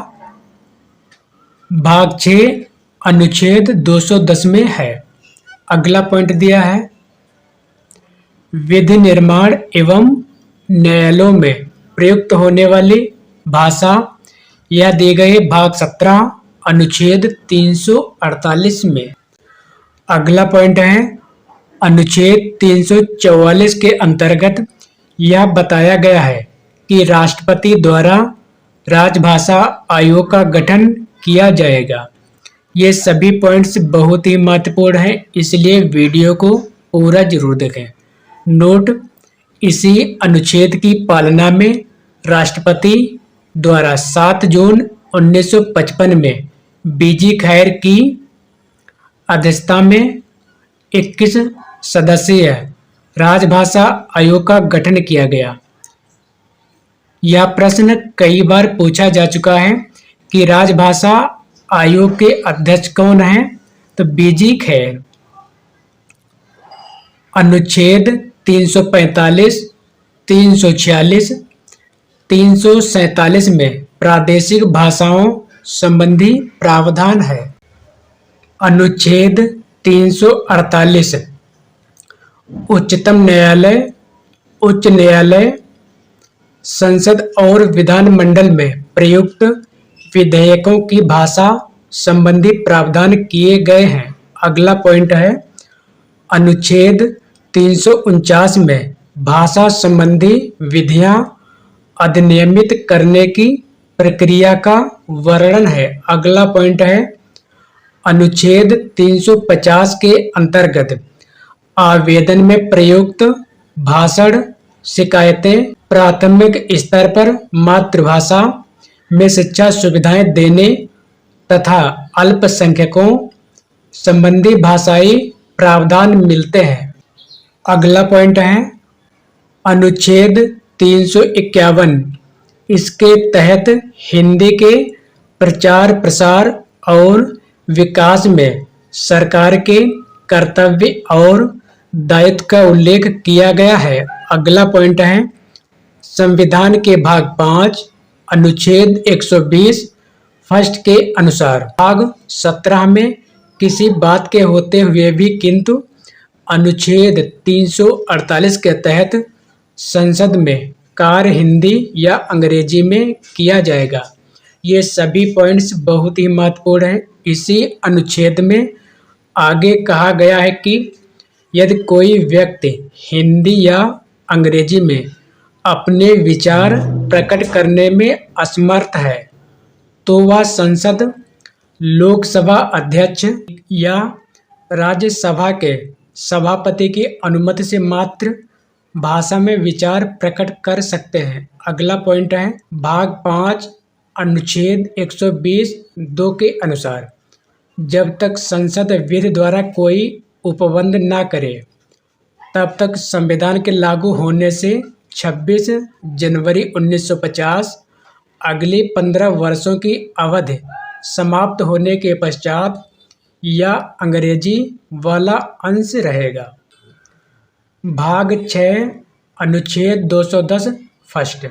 भाग 6 अनुच्छेद 210 में है। अगला पॉइंट दिया है, विधि निर्माण एवं न्यायालयों में प्रयुक्त होने वाली भाषा यह दी गई भाग 17 अनुच्छेद 348 में। अगला पॉइंट है, अनुच्छेद 344 के अंतर्गत यह बताया गया है कि राष्ट्रपति द्वारा राजभाषा आयोग का गठन किया जाएगा। ये सभी पॉइंट्स बहुत ही महत्वपूर्ण हैं, इसलिए वीडियो को पूरा जरूर देखें। नोट, इसी अनुच्छेद की पालना में राष्ट्रपति द्वारा 7 जून 1955 में बीजी खैर की अध्यक्षता में 21 सदस्यीय राजभाषा आयोग का गठन किया गया। यह प्रश्न कई बार पूछा जा चुका है कि राजभाषा आयोग के अध्यक्ष कौन हैं, तो बीजी खैर। अनुच्छेद 345, 346, 347 में प्रादेशिक भाषाओं संबंधी प्रावधान है। अनुच्छेद 348 उच्चतम न्यायालय, उच्च न्यायालय, संसद और विधान मंडल में प्रयुक्त विधेयकों की भाषा संबंधी प्रावधान किए गए हैं। अगला पॉइंट है, अनुच्छेद 349 में भाषा संबंधी विधियां अधिनियमित करने की प्रक्रिया का वर्णन है। अगला पॉइंट है, अनुच्छेद 350 के अंतर्गत आवेदन में प्रयुक्त भाषण, शिकायतें, प्राथमिक स्तर पर मातृभाषा में शिक्षा सुविधाएं देने तथा अल्पसंख्यकों संबंधी भाषाई प्रावधान मिलते हैं। अगला पॉइंट है अनुच्छेद 351। इसके तहत हिंदी के प्रचार प्रसार और विकास में सरकार के कर्तव्य और दायित्व का उल्लेख किया गया है। अगला पॉइंट है संविधान के भाग 5 अनुच्छेद 120 फर्स्ट के अनुसार भाग 17 में किसी बात के होते हुए भी किंतु अनुच्छेद 348 के तहत संसद में कार्य हिंदी या अंग्रेजी में किया जाएगा। ये सभी पॉइंट्स बहुत ही महत्वपूर्ण हैं। इसी अनुच्छेद में आगे कहा गया है कि यदि कोई व्यक्ति हिंदी या अंग्रेजी में अपने विचार प्रकट करने में असमर्थ है तो वह संसद, लोकसभा अध्यक्ष या राज्यसभा के सभापति की अनुमति से मात्र भाषा में विचार प्रकट कर सकते हैं। अगला पॉइंट है भाग 5 अनुच्छेद 120(2) के अनुसार जब तक संसद विधि द्वारा कोई उपबंध न करे तब तक संविधान के लागू होने से 26 जनवरी 1950 अगले 15 वर्षों की अवधि समाप्त होने के पश्चात या अंग्रेजी वाला अंश रहेगा। भाग 6 अनुच्छेद 210 फर्स्ट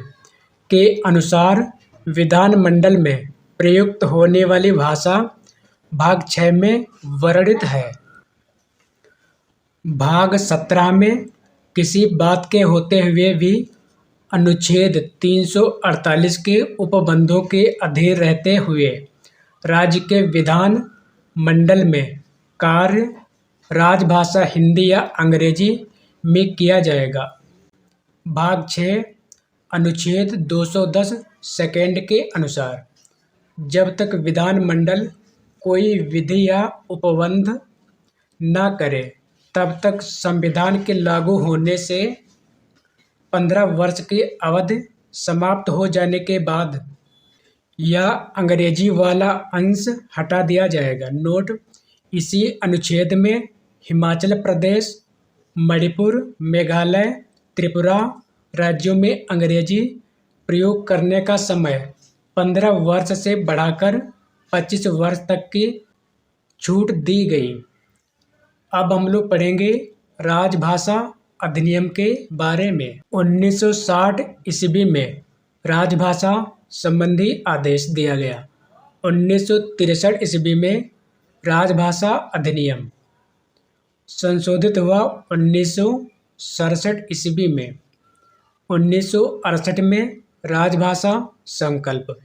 के अनुसार विधानमंडल में प्रयुक्त होने वाली भाषा भाग 6 में वर्णित है। भाग 17 में किसी बात के होते हुए भी अनुच्छेद 348 के उपबंधों के अधीन रहते हुए राज्य के विधान मंडल में कार्य राजभाषा हिंदी या अंग्रेजी में किया जाएगा। भाग 6 अनुच्छेद 210 सेकेंड के अनुसार जब तक विधानमंडल कोई विधि या उपबंध न करे तब तक संविधान के लागू होने से 15 वर्ष की अवधि समाप्त हो जाने के बाद या अंग्रेजी वाला अंश हटा दिया जाएगा। नोट: इसी अनुच्छेद में हिमाचल प्रदेश, मणिपुर, मेघालय, त्रिपुरा राज्यों में अंग्रेजी प्रयोग करने का समय 15 वर्ष से बढ़ाकर 25 वर्ष तक की छूट दी गई। अब हम लोग पढ़ेंगे राजभाषा अधिनियम के बारे में। 1960 ईस्वी में राजभाषा संबंधी आदेश दिया गया। 1963 ईस्वी में राजभाषा अधिनियम संशोधित हुआ। 1967 ईस्वी में 1968 में राजभाषा संकल्प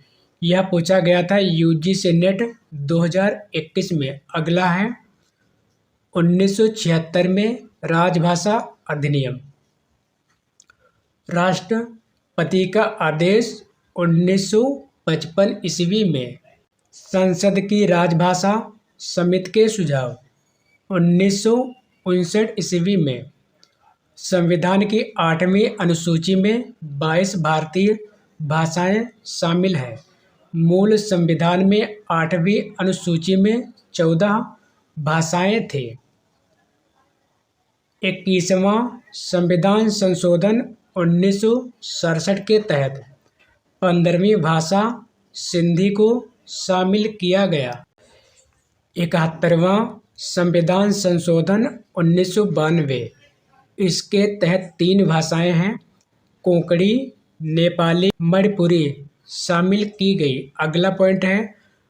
यह पूछा गया था यूजीसी नेट 2021 में। अगला है 1976 में राजभाषा अधिनियम। राष्ट्रपति का आदेश 1955 ईस्वी में। संसद की राजभाषा समिति के सुझाव 1959 ईस्वी में। संविधान की 8वीं अनुसूची में 22 भारतीय भाषाएं शामिल हैं। मूल संविधान में 8वीं अनुसूची में 14 भाषाएं थी। 21वां संविधान संशोधन 1967 के तहत 15वीं भाषा सिंधी को शामिल किया गया। 71वां संविधान संशोधन 1992 इसके तहत 3 भाषाएं हैं, कोंकणी, नेपाली, मणिपुरी शामिल की गई। अगला पॉइंट है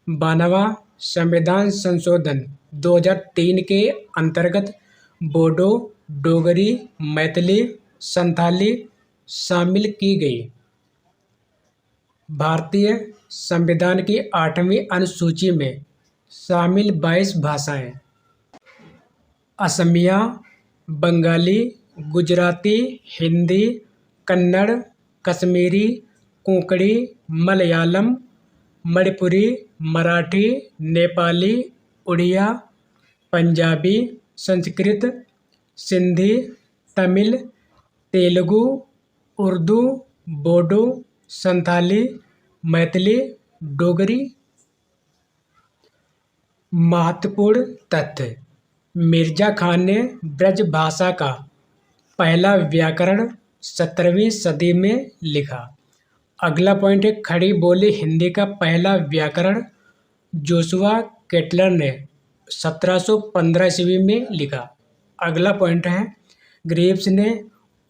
92वां संविधान संशोधन 2003 के अंतर्गत बोडो, डोगरी, मैथिली, संथाली शामिल की गई। भारतीय संविधान की 8वीं अनुसूची में शामिल 22 भाषाएं असमिया, बंगाली, गुजराती, हिंदी, कन्नड़, कश्मीरी, कोंकणी, मलयालम, मणिपुरी, मराठी, नेपाली, उड़िया, पंजाबी, संस्कृत, सिंधी, तमिल, तेलुगु, उर्दू, बोडो, संथाली, मैथिली, डोगरी। महत्वपूर्ण तथ्य: मिर्जा खान ने ब्रज भाषा का पहला व्याकरण 17वीं सदी में लिखा। अगला पॉइंट है खड़ी बोली हिंदी का पहला व्याकरण जोशुआ केटलर ने 1715 ईस्वी में लिखा। अगला पॉइंट है ग्रीव्स ने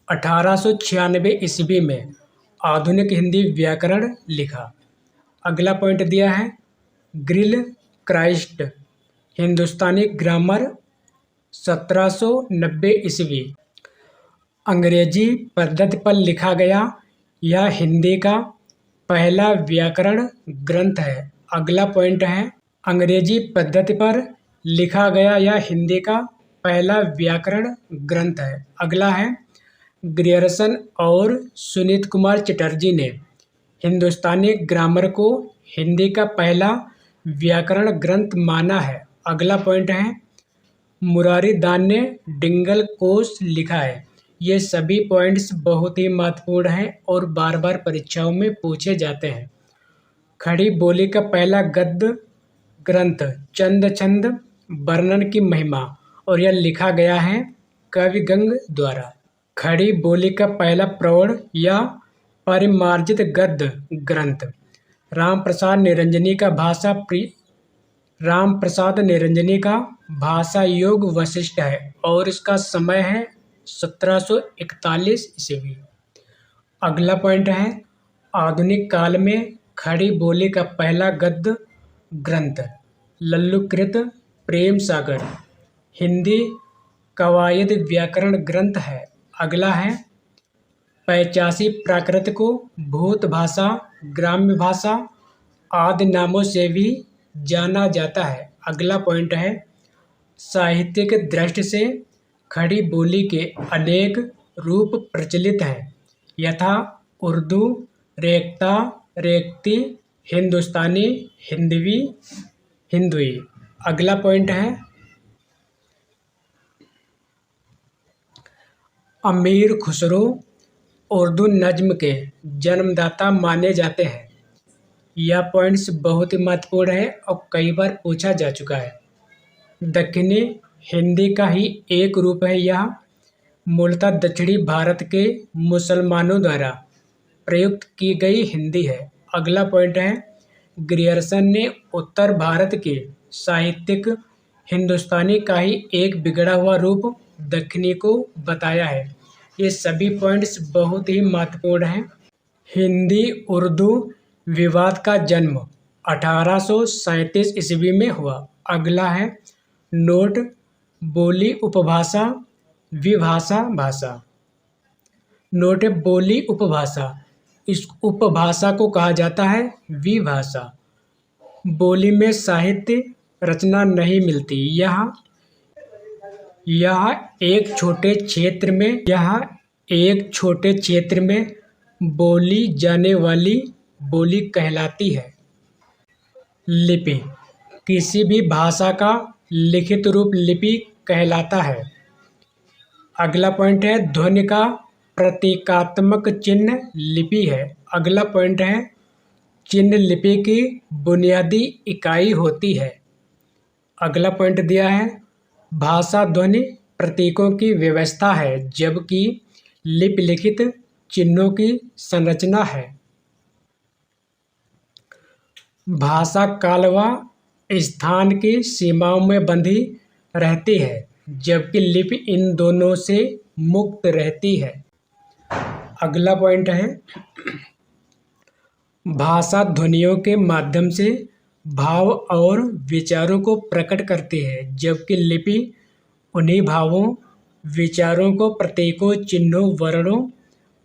1896 ईस्वी में आधुनिक हिंदी व्याकरण लिखा। अगला पॉइंट दिया है ग्रिल क्राइस्ट हिंदुस्तानी ग्रामर 1790 ईस्वी। अंग्रेजी पद्धति पर लिखा गया यह हिंदी का पहला व्याकरण ग्रंथ है। अगला पॉइंट है अंग्रेजी पद्धति पर लिखा गया यह हिंदी का पहला व्याकरण ग्रंथ है। अगला है ग्रियर्सन और सुनीत कुमार चटर्जी ने हिंदुस्तानी ग्रामर को हिंदी का पहला व्याकरण ग्रंथ माना है। अगला पॉइंट है मुरारी दास ने डिंगल कोश लिखा है। ये सभी पॉइंट्स बहुत ही महत्वपूर्ण हैं और बार बार परीक्षाओं में पूछे जाते हैं। खड़ी बोली का पहला गद्य ग्रंथ चंद छंद वर्णन की महिमा और यह लिखा गया है कविगंग द्वारा। खड़ी बोली का पहला प्रौढ़ या परिमार्जित गद्य ग्रंथ राम प्रसाद निरंजनी का भाषा योग वशिष्ठ है और इसका समय है 1741 ईस्वी। अगला पॉइंट है आधुनिक काल में खड़ी बोली का पहला गद्य ग्रंथ लल्लुकृत प्रेम सागर हिंदी कवायद व्याकरण ग्रंथ है। अगला है 85 प्राकृत को भूत भाषा, ग्राम्य भाषा आदि नामों से भी जाना जाता है। अगला पॉइंट है साहित्यिक दृष्टि से खड़ी बोली के अनेक रूप प्रचलित हैं यथा उर्दू, रेख्ता, रेख्ती, हिंदुस्तानी, हिंदवी, हिंदुई। अगला पॉइंट है अमीर खुसरो उर्दू नज्म के जन्मदाता माने जाते हैं। यह पॉइंट्स बहुत ही महत्वपूर्ण है और कई बार पूछा जा चुका है। दक्षिणी हिंदी का ही एक रूप है यह मूलतः दक्षिणी भारत के मुसलमानों द्वारा प्रयुक्त की गई हिंदी है। अगला पॉइंट है ग्रियर्सन ने उत्तर भारत के साहित्यिक हिंदुस्तानी का ही एक बिगड़ा हुआ रूप दक्षिणी को बताया है। ये सभी पॉइंट्स बहुत ही महत्वपूर्ण हैं। हिंदी उर्दू विवाद का जन्म 1837 ईस्वी में हुआ। अगला है नोट बोली उपभाषा विभाषा भाषा। नोट बोली उपभाषा, इस उपभाषा को कहा जाता है विभाषा। बोली में साहित्य रचना नहीं मिलती। यह एक छोटे क्षेत्र में बोली जाने वाली बोली कहलाती है। लिपि किसी भी भाषा का लिखित रूप लिपि कहलाता है। अगला पॉइंट है ध्वनि का प्रतीकात्मक चिन्ह लिपि है। अगला पॉइंट है चिन्ह लिपि की बुनियादी इकाई होती है। अगला पॉइंट दिया है भाषा ध्वनि प्रतीकों की व्यवस्था है जबकि लिपि लिखित चिन्हों की संरचना है। भाषा काल व स्थान की सीमाओं में बंधी रहती है जबकि लिपि इन दोनों से मुक्त रहती है। अगला पॉइंट है भाषा ध्वनियों के माध्यम से भाव और विचारों को प्रकट करती है जबकि लिपि उन्हीं भावों विचारों को प्रतीकों चिन्हों वर्णों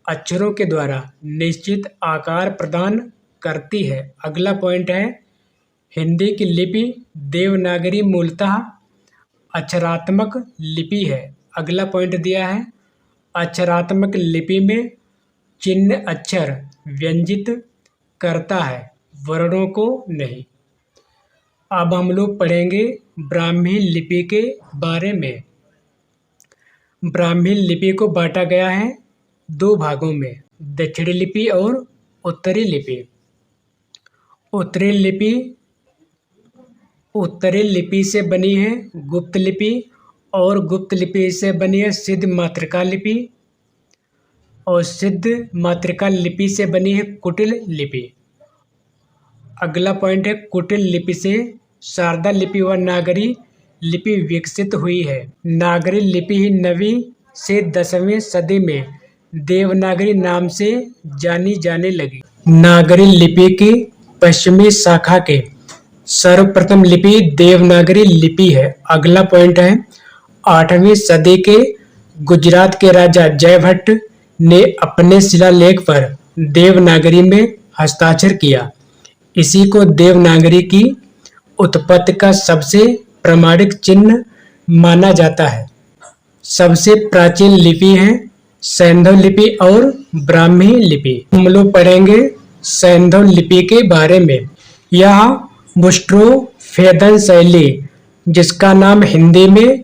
अक्षरों के द्वारा निश्चित आकार प्रदान करती है। अगला पॉइंट है हिंदी की लिपि देवनागरी मूलतः अक्षरात्मक लिपि है। अगला पॉइंट दिया है अक्षरात्मक लिपि में चिन्ह अक्षर व्यंजित करता है वर्णों को नहीं। अब हम लोग पढ़ेंगे ब्राह्मी लिपि के बारे में। ब्राह्मी लिपि को बांटा गया है दो भागों में, दक्षिणी लिपि और उत्तरी लिपि। उत्तरी लिपि से बनी है गुप्त लिपि और गुप्त लिपि से बनी है सिद्ध मातृका लिपि और सिद्ध मातृका लिपि से बनी है कुटिल लिपि। अगला पॉइंट है कुटिल लिपि से शारदा लिपि व नागरी लिपि विकसित हुई है। नागरी लिपि ही 9वीं से 10वीं सदी में देवनागरी नाम से जानी जाने लगी। नागरी लिपि की पश्चिमी शाखा के सर्वप्रथम लिपि देवनागरी लिपि है। अगला पॉइंट है 8वीं सदी के गुजरात के राजा जयभट्ट ने अपने शिलालेख पर देवनागरी में हस्ताक्षर किया। इसी को देवनागरी की उत्पत्ति का सबसे प्रामाणिक चिन्ह माना जाता है। सबसे प्राचीन लिपि है सैंधव लिपि और ब्राह्मी लिपि। हम लोग पढ़ेंगे सैंधव लिपि के बारे में। यह बुस्ट्रोफेदन शैली, जिसका नाम हिंदी में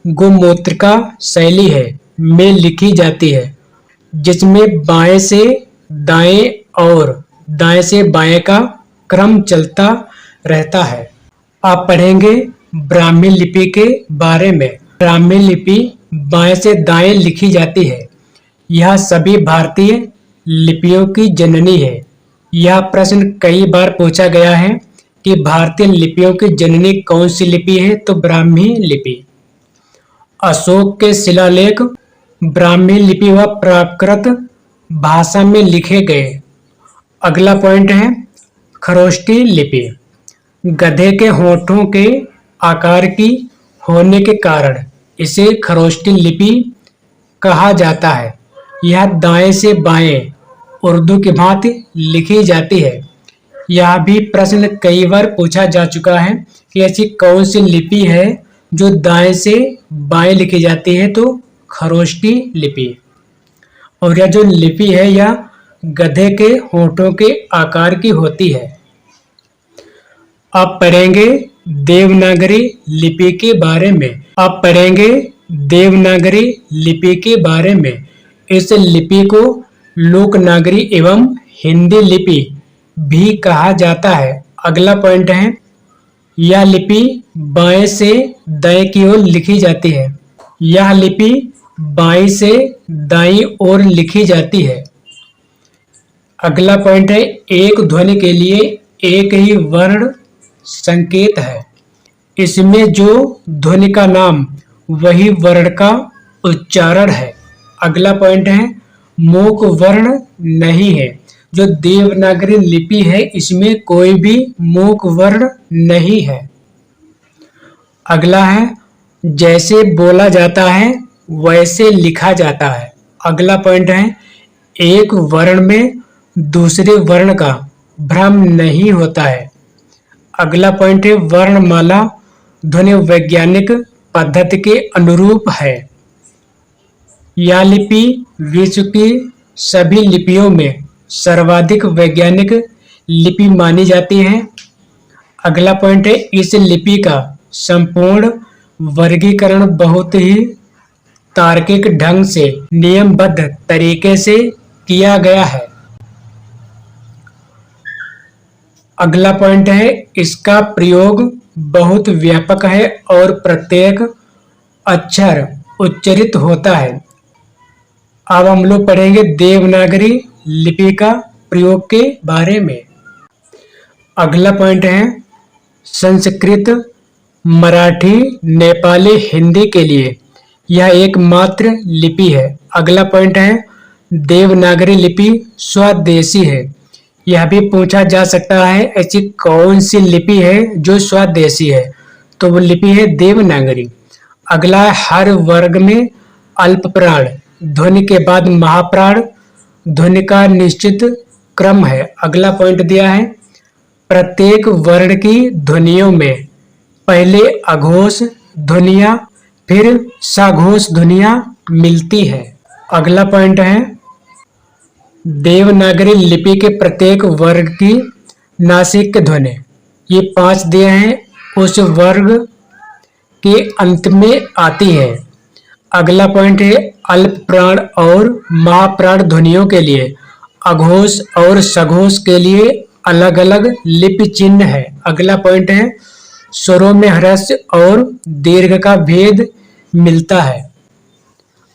गोमूत्रिका शैली है, में लिखी जाती है, जिसमें बाएं से दाएं और दाएं से बाएं का क्रम चलता रहता है। आप पढ़ेंगे ब्राह्मी लिपि के बारे में। ब्राह्मी लिपि बाएं से दाएं लिखी जाती है। यह सभी भारतीय लिपियों की जननी है। यह प्रश्न कई बार पूछा गया है कि भारतीय लिपियों की जननी कौन सी लिपि है, तो ब्राह्मी लिपि। अशोक के शिलालेख ब्राह्मी लिपि व प्राकृत भाषा में लिखे गए। अगला पॉइंट है खरोष्ठी लिपि। गधे के होठों के आकार की होने के कारण इसे खरोष्ठी लिपि कहा जाता है। यह दाएं से बाएं उर्दू की भांति लिखी जाती है। यह भी प्रश्न कई बार पूछा जा चुका है कि ऐसी कौन सी लिपि है जो दाएं से बाएं लिखी जाती है, तो खरोष्ठी लिपि। और यह जो लिपि है यह गधे के होठों के आकार की होती है। आप पढ़ेंगे देवनागरी लिपि के बारे में। इस लिपि को लोकनागरी एवं हिंदी लिपि भी कहा जाता है। अगला पॉइंट है यह लिपि बाएं से दाएं की ओर लिखी जाती है। यह लिपि बाएं से दाईं ओर लिखी जाती है। अगला पॉइंट है एक ध्वनि के लिए एक ही वर्ण संकेत है। इसमें जो ध्वनि का नाम वही वर्ण का उच्चारण है। अगला पॉइंट है मूक वर्ण नहीं है। जो देवनागरी लिपि है इसमें कोई भी मूक वर्ण नहीं है। अगला है जैसे बोला जाता है वैसे लिखा जाता है। अगला पॉइंट है एक वर्ण में दूसरे वर्ण का भ्रम नहीं होता है। अगला पॉइंट है वर्णमाला ध्वनि वैज्ञानिक पद्धति के अनुरूप है। यह लिपि विश्व की सभी लिपियों में सर्वाधिक वैज्ञानिक लिपि मानी जाती है। अगला पॉइंट है इस लिपि का संपूर्ण वर्गीकरण बहुत ही तार्किक ढंग से नियमबद्ध तरीके से किया गया है। अगला पॉइंट है इसका प्रयोग बहुत व्यापक है और प्रत्येक अक्षर उच्चरित होता है। अब हम लोग पढ़ेंगे देवनागरी लिपि का प्रयोग के बारे में। अगला पॉइंट है संस्कृत, मराठी, नेपाली, हिंदी के लिए यह एकमात्र लिपि है। अगला पॉइंट है देवनागरी लिपि स्वदेशी है। यह भी पूछा जा सकता है ऐसी कौन सी लिपि है जो स्वदेशी है, तो वो लिपि है देवनागरी। अगला है हर वर्ग में अल्प प्राण ध्वनि के बाद महाप्राण ध्वनि का निश्चित क्रम है। अगला पॉइंट दिया है प्रत्येक वर्ण की ध्वनियों में पहले अघोष ध्वनियां फिर सघोष ध्वनियां मिलती है। अगला पॉइंट है देवनागरी लिपि के प्रत्येक वर्ग की नासिक ध्वनि, ये 5 दिए हैं, उस वर्ग के अंत में आती है। अगला पॉइंट है अल्प प्राण और महाप्राण ध्वनियों के लिए अघोष और सघोष के लिए अलग अलग लिपि चिन्ह है। अगला पॉइंट है स्वरों में ह्रस्व और दीर्घ का भेद मिलता है।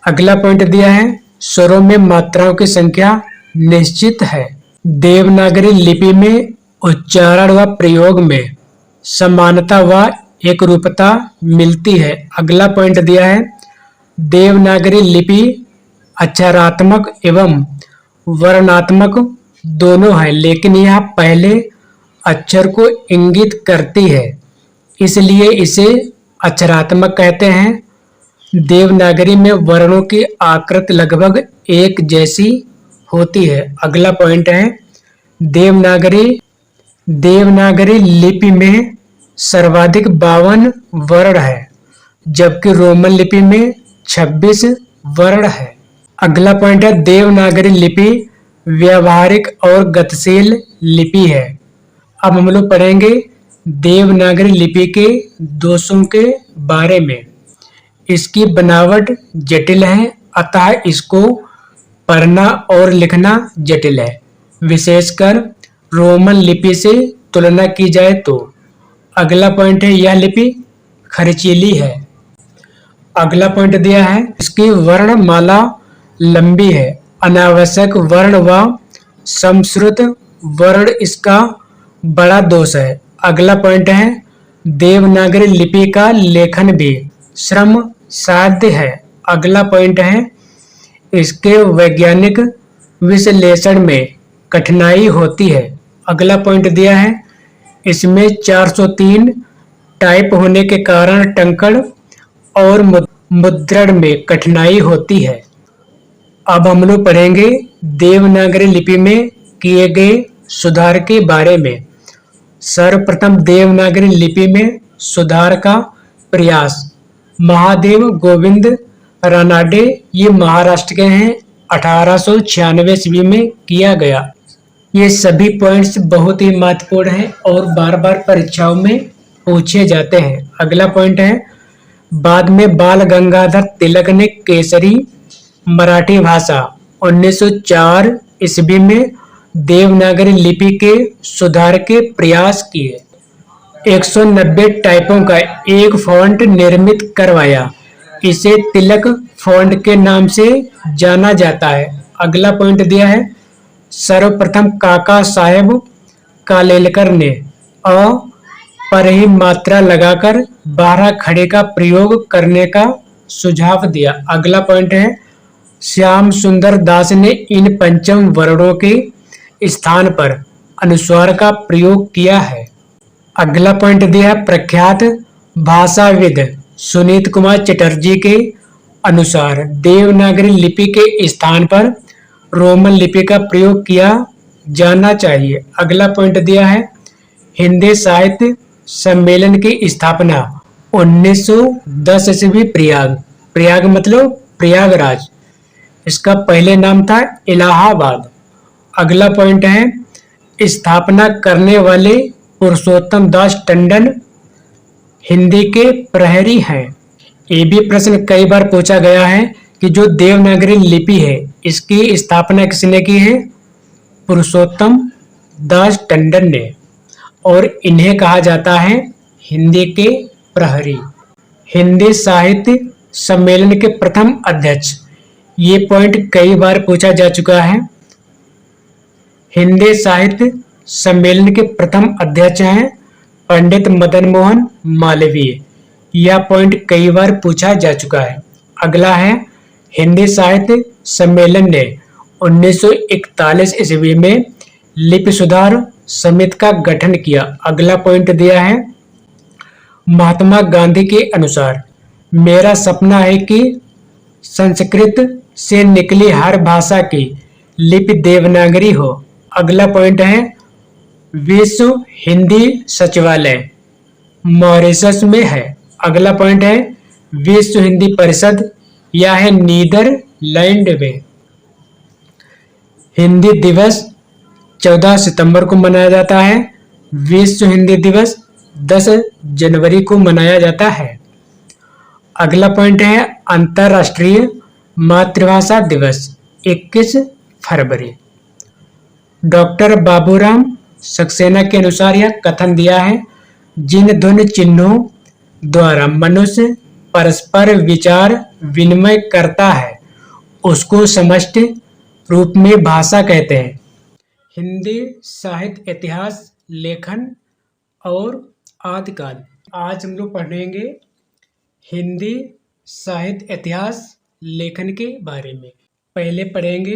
अगला पॉइंट दिया है स्वरों में मात्राओं की संख्या निश्चित है। देवनागरी लिपि में उच्चारण व प्रयोग में समानता व एकरूपता मिलती है। अगला पॉइंट दिया है देवनागरी लिपि अक्षरात्मक एवं वर्णात्मक दोनों है, लेकिन यह पहले अक्षर को इंगित करती है, इसलिए इसे अक्षरात्मक कहते हैं। देवनागरी में वर्णों की आकृति लगभग एक जैसी होती है। अगला पॉइंट है देवनागरी लिपि में सर्वाधिक 52 वर्ण है, जबकि रोमन लिपि में 26 वर्ण है। अगला पॉइंट है देवनागरी लिपि व्यावहारिक और गतिशील लिपि है। अब हम लोग पढ़ेंगे देवनागरी लिपि के दोषों के बारे में। इसकी बनावट जटिल है, अतः इसको पढ़ना और लिखना जटिल है, विशेषकर रोमन लिपि से तुलना की जाए तो। अगला पॉइंट है यह लिपि खर्चीली है। अगला पॉइंट दिया है इसकी वर्णमाला लंबी है, अनावश्यक वर्ण व समश्रुत वर्ण इसका बड़ा दोष है। अगला पॉइंट है देवनागरी लिपि का लेखन भी श्रम साध्य है। अगला पॉइंट है इसके वैज्ञानिक विश्लेषण में कठिनाई होती है। अगला पॉइंट दिया है इसमें 403 टाइप होने के कारण टंकण और मुद्रण में कठिनाई होती है। अब हम लोग पढ़ेंगे देवनागरी लिपि में किए गए सुधार के बारे में। सर्वप्रथम देवनागरी लिपि में सुधार का प्रयास महादेव गोविंद रानाडे, ये महाराष्ट्र के हैं, 1896 ईस्वी में किया गया। ये सभी पॉइंट्स बहुत ही महत्वपूर्ण हैं और बार बार परीक्षाओं में पूछे जाते हैं। अगला पॉइंट है बाद में बाल गंगाधर तिलक ने केसरी मराठी भाषा 1904 ईस्वी में देवनागरी लिपि के सुधार के प्रयास किए। 190 टाइपों का एक फॉन्ट निर्मित करवाया, इसे तिलक फॉन्ट के नाम से जाना जाता है। अगला पॉइंट दिया है सर्वप्रथम काका साहेब कालेलकर ने अ पर ही मात्रा लगाकर 12 खड़े का प्रयोग करने का सुझाव दिया। अगला पॉइंट है श्याम सुंदर दास ने इन पंचम वर्णों के स्थान पर अनुस्वार का प्रयोग किया है। अगला पॉइंट दिया प्रख्यात भाषाविद सुनीत कुमार चटर्जी के अनुसार देवनागरी लिपि के स्थान पर रोमन लिपि का प्रयोग किया जाना चाहिए। अगला पॉइंट दिया है हिंदी साहित्य सम्मेलन की स्थापना 1910 ईस्वी प्रयाग मतलब प्रयागराज, इसका पहले नाम था इलाहाबाद। अगला पॉइंट है स्थापना करने वाले पुरुषोत्तम दास टंडन हिंदी के प्रहरी हैं। ये भी प्रश्न कई बार पूछा गया है कि जो देवनागरी लिपि है इसकी स्थापना किसने की है? पुरुषोत्तम दास टंडन ने, और इन्हें कहा जाता है हिंदी के प्रहरी। हिंदी साहित्य सम्मेलन के प्रथम अध्यक्ष, ये पॉइंट कई बार पूछा जा चुका है। हिंदी साहित्य सम्मेलन के प्रथम अध्यक्ष हैं पंडित मदन मोहन मालवीय, यह पॉइंट कई बार पूछा जा चुका है। अगला है हिंदी साहित्य सम्मेलन ने 1941 ईस्वी में लिपि सुधार समिति का गठन किया। अगला पॉइंट दिया है महात्मा गांधी के अनुसार मेरा सपना है कि संस्कृत से निकली हर भाषा की लिपि देवनागरी हो। अगला पॉइंट है विश्व हिंदी सचिवालय मॉरिशस में है। अगला पॉइंट है विश्व हिंदी परिषद, यह है नीदरलैंड में। हिंदी दिवस 14 सितंबर को मनाया जाता है। विश्व हिंदी दिवस 10 जनवरी को मनाया जाता है। अगला पॉइंट है अंतर्राष्ट्रीय मातृभाषा दिवस 21 फरवरी। डॉक्टर बाबूराम सक्सेना के अनुसार यह कथन दिया है, जिन ध्वनि चिन्हों द्वारा मनुष्य परस्पर विचार विनिमय करता है उसको समष्टि रूप में भाषा कहते हैं। हिंदी साहित्य, इतिहास, लेखन और आदिकाल। आज हम लोग पढ़ेंगे हिंदी साहित्य, इतिहास, लेखन के बारे में। पहले पढ़ेंगे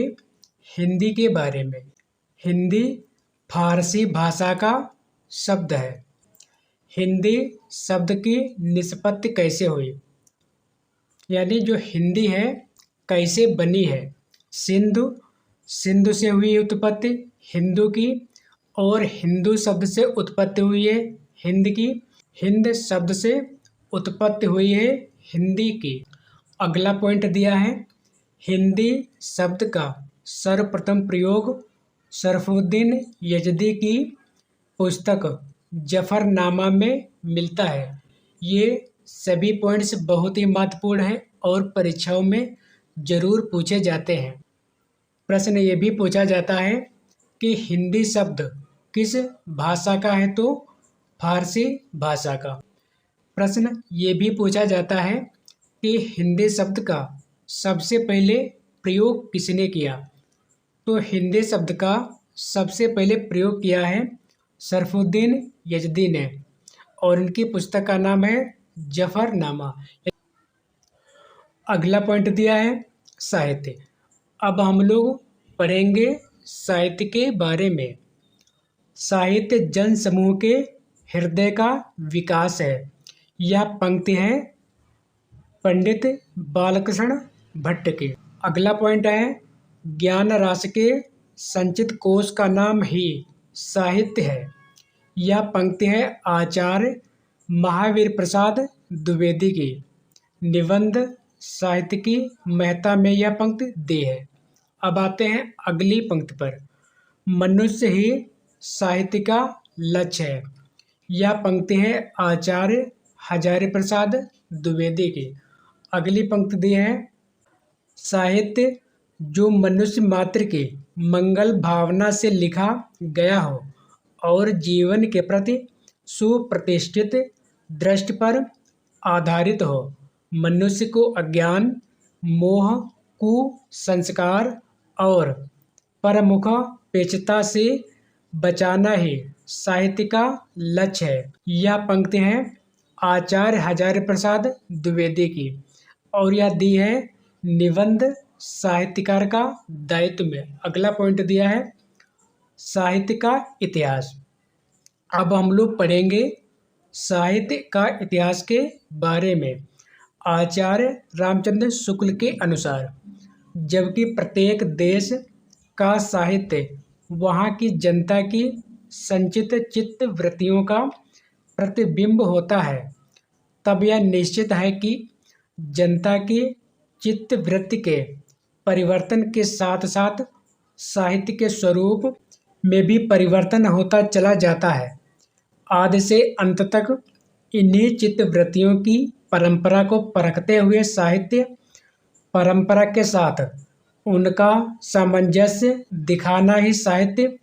हिंदी के बारे में। हिंदी फारसी भाषा का शब्द है। हिंदी शब्द की निष्पत्ति कैसे हुई, यानी जो हिंदी है कैसे बनी है। सिंधु से हुई उत्पत्ति हिंदू की, और हिंदू शब्द से उत्पत्ति हुई है हिंद की। हिंद शब्द से उत्पत्ति हुई है हिंदी की। अगला पॉइंट दिया है, हिंदी शब्द का सर्वप्रथम प्रयोग शरफुद्दीन यजदी की पुस्तक जफरनामा में मिलता है। ये सभी पॉइंट्स बहुत ही महत्वपूर्ण हैं और परीक्षाओं में जरूर पूछे जाते हैं। प्रश्न ये भी पूछा जाता है कि हिंदी शब्द किस भाषा का है, तो फारसी भाषा का। प्रश्न ये भी पूछा जाता है कि हिंदी शब्द का सबसे पहले प्रयोग किसने किया, तो हिंदी शब्द का सबसे पहले प्रयोग किया है शरफुद्दीन यजदी ने, और इनकी पुस्तक का नाम है जफरनामा। अगला पॉइंट दिया है साहित्य। अब हम लोग पढ़ेंगे साहित्य के बारे में। साहित्य जन समूह के हृदय का विकास है। यह पंक्ति है पंडित बालकृष्ण भट्ट की। अगला पॉइंट है ज्ञान राशि के संचित कोश का नाम ही साहित्य है। यह पंक्ति है आचार्य महावीर प्रसाद द्विवेदी की। निबंध साहित्य की महत्ता में यह पंक्ति दी है। अब आते हैं अगली पंक्ति पर। मनुष्य ही साहित्य का लक्ष्य है। यह पंक्ति है आचार्य हजारी प्रसाद द्विवेदी की। अगली पंक्ति दी है साहित्य जो मनुष्य मात्र की मंगल भावना से लिखा गया हो और जीवन के प्रति सुप्रतिष्ठित दृष्टि पर आधारित हो। मनुष्य को अज्ञान, मोह, कुसंस्कार और परमुखापेक्षता से बचाना ही साहित्य का लक्ष्य है। यह पंक्ति है आचार्य हजारी प्रसाद द्विवेदी की, और यह दी है निबंध साहित्यकार का दायित्व में। अगला पॉइंट दिया है साहित्य का इतिहास। अब हम लोग पढ़ेंगे साहित्य का इतिहास के बारे में। आचार्य रामचंद्र शुक्ल के अनुसार, जबकि प्रत्येक देश का साहित्य वहाँ की जनता की संचित चित्त वृत्तियों का प्रतिबिंब होता है, तब यह निश्चित है कि जनता की चित्त वृत्ति के परिवर्तन के साथ साथ साहित्य के स्वरूप में भी परिवर्तन होता चला जाता है। आदि से अंत तक इन्हीं चित्त वृत्तियों की परंपरा को परखते हुए साहित्य परंपरा के साथ उनका सामंजस्य दिखाना ही साहित्य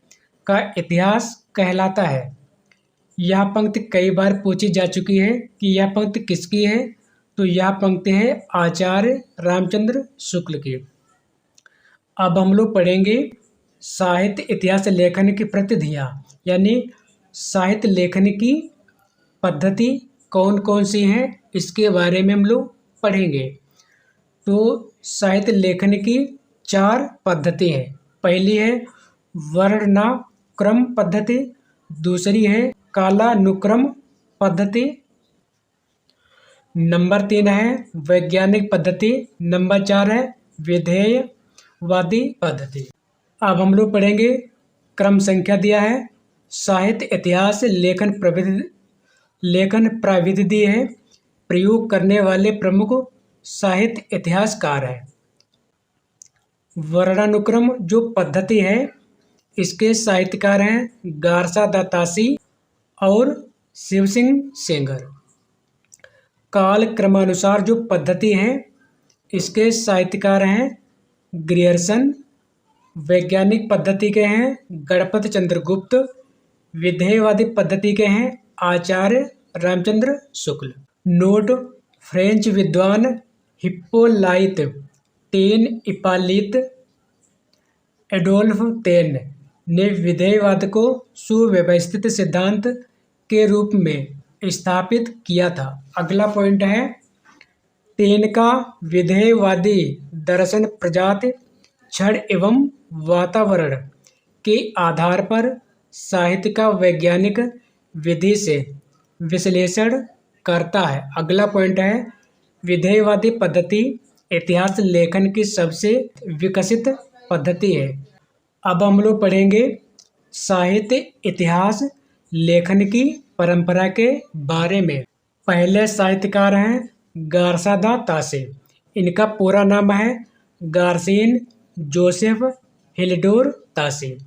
का इतिहास कहलाता है। यह पंक्ति कई बार पूछी जा चुकी है कि यह पंक्ति किसकी है, तो यह पंक्ति है आचार्य रामचंद्र शुक्ल की। अब हम लोग पढ़ेंगे साहित्य इतिहास लेखन की प्रतिधियाँ, यानी साहित्य लेखन की पद्धति कौन कौन सी हैं, इसके बारे में हम लोग पढ़ेंगे। तो साहित्य लेखन की 4 पद्धति हैं। पहली है वर्णानुक्रम पद्धति, दूसरी है कालानुक्रम पद्धति, नंबर 3 है वैज्ञानिक पद्धति, नंबर 4 है विधेयवादी पद्धति। अब हम लोग पढ़ेंगे क्रम संख्या दिया है। साहित्य इतिहास लेखन प्रविधि दी है। प्रयोग करने वाले प्रमुख साहित्य इतिहासकार हैं। वर्णानुक्रम जो पद्धति है इसके साहित्यकार हैं गारसा दत्तासी और शिव सिंह सेंगर। काल क्रमानुसार जो पद्धति है इसके साहित्यकार हैं ग्रियर्सन। वैज्ञानिक पद्धति के हैं गणपत चंद्रगुप्त। विधेयवादी पद्धति के हैं आचार्य रामचंद्र शुक्ल। नोट: फ्रेंच विद्वान हिप्पोलाइट टेन इपालित एडोल्फ टेन ने विधेयवाद को सुव्यवस्थित सिद्धांत के रूप में स्थापित किया था। अगला पॉइंट है, टेन का विधेयवादी दर्शन प्रजाति, क्षण एवं वातावरण के आधार पर साहित्य का वैज्ञानिक विधि से विश्लेषण करता है। अगला पॉइंट है, विधेयवादी पद्धति इतिहास लेखन की सबसे विकसित पद्धति है। अब हम लोग पढ़ेंगे साहित्य इतिहास लेखन की परंपरा के बारे में। पहले साहित्यकार हैं गार्सा दा तासे। इनका पूरा नाम है गार्सिन जोसेफ हिल्डोर तासे।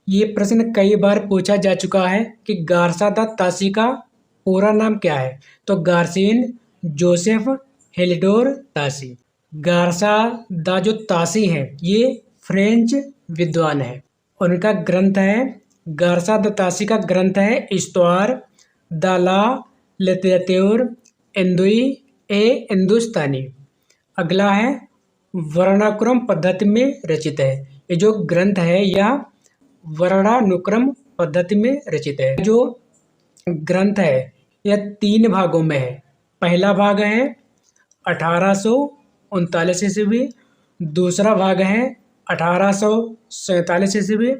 ये प्रश्न कई बार पूछा जा चुका है कि गार्सा दा तासी का पूरा नाम क्या है, तो गार्सिन जोसेफ हिल्डोर तासी। गार्सा दा जो तासी हैं ये फ्रेंच विद्वान है। उनका ग्रंथ है, गार्सा दा तासी का ग्रंथ है इस्तवार द ला लिटरेचर इंदुई ए हिंदुस्तानी। अगला है वर्णानुक्रम पद्धति में रचित है। ये जो ग्रंथ है यह वर्णानुक्रम पद्धति में रचित है। जो ग्रंथ है यह 3 भागों में है। पहला भाग है 1839 ईस्वी, दूसरा भाग है 1847 ईस्वी,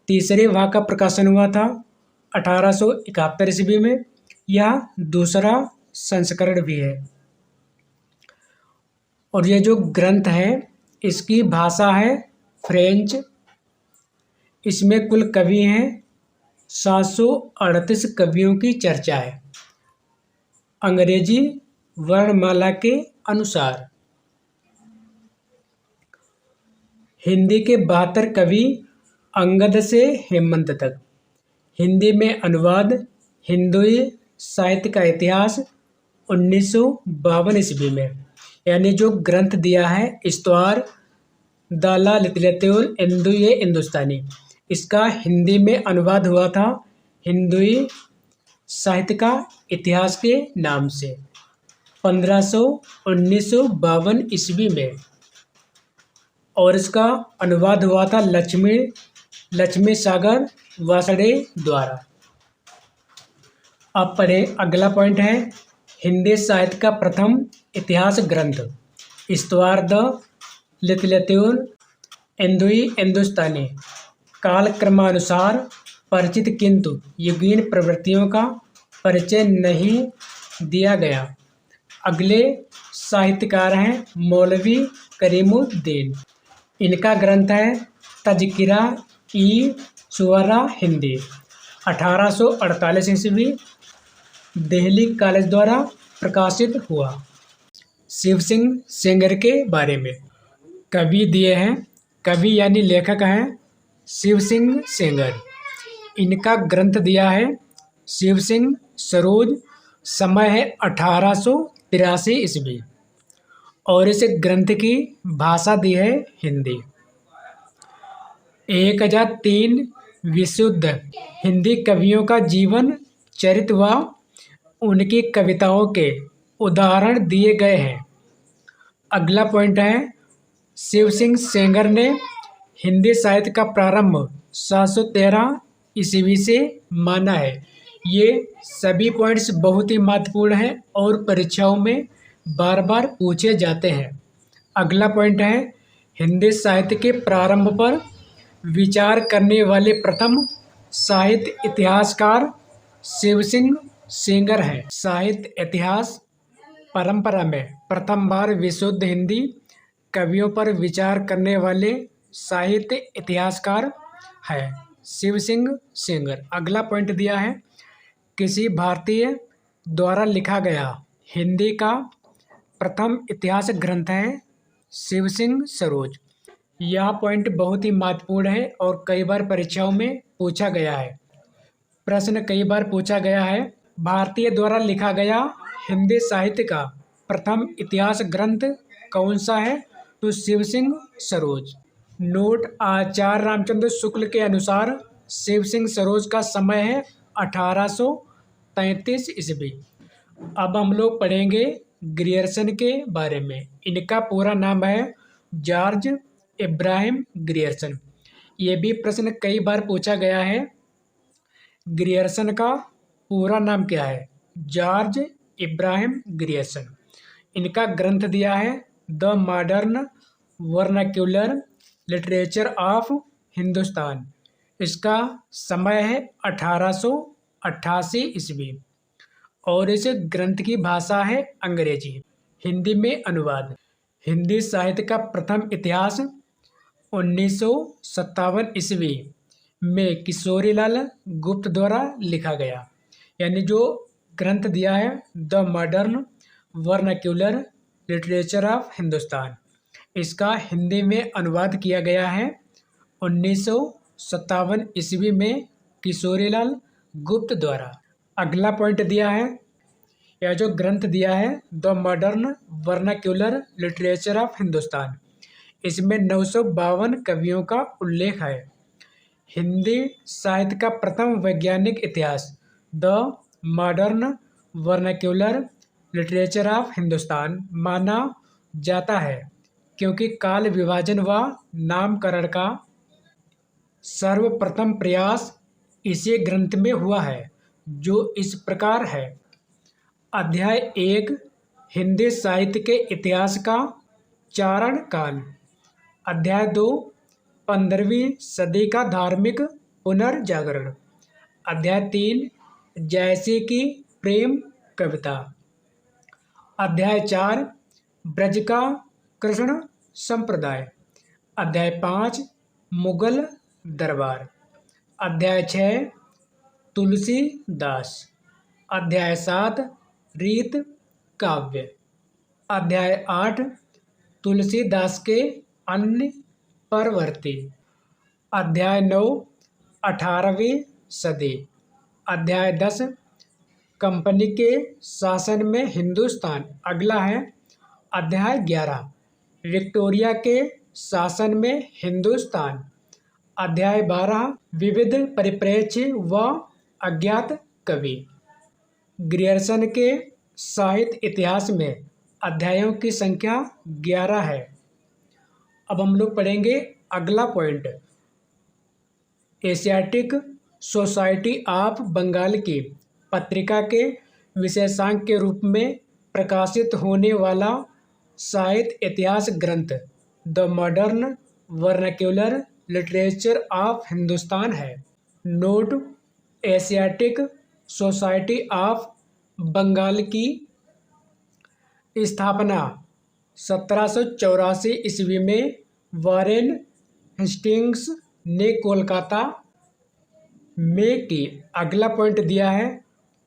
तीसरे भाग का प्रकाशन हुआ था 1871 ईस्वी में। यह दूसरा संस्करण भी है। और ये जो ग्रंथ है इसकी भाषा है फ्रेंच। इसमें कुल कवि हैं 738 कवियों की चर्चा है अंग्रेजी वर्णमाला के अनुसार। हिंदी के 72 कवि अंगद से हेमंत तक। हिंदी में अनुवाद हिंदुई साहित्य का इतिहास 1952 ईस्वी में। यानी जो ग्रंथ दिया है इस्तवार द ला लिटरेचर इंदुई ए हिंदुस्तानी, इसका हिंदी में अनुवाद हुआ था हिंदुई साहित्य का इतिहास के नाम से 1952 ईस्वी में। और इसका अनुवाद हुआ था लक्ष्मी सागर वासड़े द्वारा। अब पढ़ें अगला पॉइंट है, हिंदी साहित्य का प्रथम इतिहास ग्रंथ इस्तवार द लिटरेचर इंदुई हिंदुस्तानी कालक्रमानुसार परिचित किंतु युगीन प्रवृत्तियों का परिचय नहीं दिया गया। अगले साहित्यकार हैं मौलवी करीमुद्दीन। इनका ग्रंथ है तज़किरा ई शुअरा हिंदी 1848 ईस्वी दिल्ली कॉलेज द्वारा प्रकाशित हुआ। शिव सिंह सेंगर के बारे में कवि दिए हैं, कवि यानी लेखक हैं शिव सिंह सेंगर। इनका ग्रंथ दिया है शिव सिंह सरोज। समय है 1883 ईस्वी और इस ग्रंथ की भाषा दी है हिंदी। 1003 विशुद्ध हिंदी कवियों का जीवन चरित्र व उनकी कविताओं के उदाहरण दिए गए हैं। अगला पॉइंट है, शिव सिंह सेंगर ने हिंदी साहित्य का प्रारंभ 713 ईस्वी से माना है। ये सभी पॉइंट्स बहुत ही महत्वपूर्ण हैं और परीक्षाओं में बार बार पूछे जाते हैं। अगला पॉइंट है, हिंदी साहित्य के प्रारंभ पर विचार करने वाले प्रथम साहित्य इतिहासकार शिव सिंह सेंगर हैं। साहित्य इतिहास परंपरा में प्रथम बार विशुद्ध हिंदी कवियों पर विचार करने वाले साहित्य इतिहासकार है शिव सिंह सेंगर। अगला पॉइंट दिया है, किसी भारतीय द्वारा लिखा गया हिंदी का प्रथम इतिहास ग्रंथ है शिव सिंह सरोज। यह पॉइंट बहुत ही महत्वपूर्ण है और कई बार परीक्षाओं में पूछा गया है। प्रश्न कई बार पूछा गया है, भारतीय द्वारा लिखा गया हिंदी साहित्य का प्रथम इतिहास ग्रंथ कौन सा है? तो शिव सिंह सरोज। नोट: आचार्य रामचंद्र शुक्ल के अनुसार शिव सिंह सरोज का समय है 1833 ईस्वी। अब हम लोग पढ़ेंगे ग्रियर्सन के बारे में। इनका पूरा नाम है जॉर्ज इब्राहिम ग्रियर्सन। ये भी प्रश्न कई बार पूछा गया है। ग्रियर्सन का पूरा नाम क्या है? George Ibrahim Grierson. इनका ग्रंथ दिया है the modern vernacular literature of Hindustan. इसका समय है 1888 ईस्वी और इस ग्रंथ की भाषा है अंग्रेजी। हिंदी में अनुवाद: हिंदी साहित्य का प्रथम इतिहास 1957 ईस्वी में किशोरीलाल गुप्त द्वारा लिखा गया। यानी जो ग्रंथ दिया है the modern vernacular literature of Hindustan, इसका हिंदी में अनुवाद किया गया है 1957 ईस्वी में किशोरीलाल गुप्त द्वारा। अगला पॉइंट दिया है, यह जो ग्रंथ दिया है the modern vernacular literature of Hindustan, इसमें 952 कवियों का उल्लेख है। हिंदी साहित्य का प्रथम वैज्ञानिक इतिहास the modern vernacular literature of Hindustan माना जाता है क्योंकि काल विभाजन व नामकरण का सर्वप्रथम प्रयास इसी ग्रंथ में हुआ है, जो इस प्रकार है। अध्याय 1 हिंदी साहित्य के इतिहास का चारण काल। अध्याय 2 15वीं सदी का धार्मिक पुनर्जागरण। अध्याय 3 जैसे की प्रेम कविता। अध्याय 4 ब्रज का कृष्ण संप्रदाय। अध्याय 5 मुगल दरबार। अध्याय 6 तुलसीदास। अध्याय 7 रीत काव्य। अध्याय 8 तुलसीदास के अन्य परवर्ती। अध्याय 9 18वीं सदी। अध्याय 10 कंपनी के शासन में हिंदुस्तान। अगला है अध्याय 11 विक्टोरिया के शासन में हिंदुस्तान। अध्याय 12 विविध परिप्रेक्ष्य व अज्ञात कवि। ग्रियर्सन के साहित्य इतिहास में अध्यायों की संख्या 11 है। अब हम लोग पढ़ेंगे अगला point, Asiatic society of Bengal की पत्रिका के विशेषांक के रूप में प्रकाशित होने वाला साहित्य इतिहास ग्रंथ the modern vernacular literature of Hindustan है। Note: Asiatic society of Bengal की स्थापना 1784 ईस्वी में वॉरेन हेस्टिंग्स ने कोलकाता में की। अगला पॉइंट दिया है,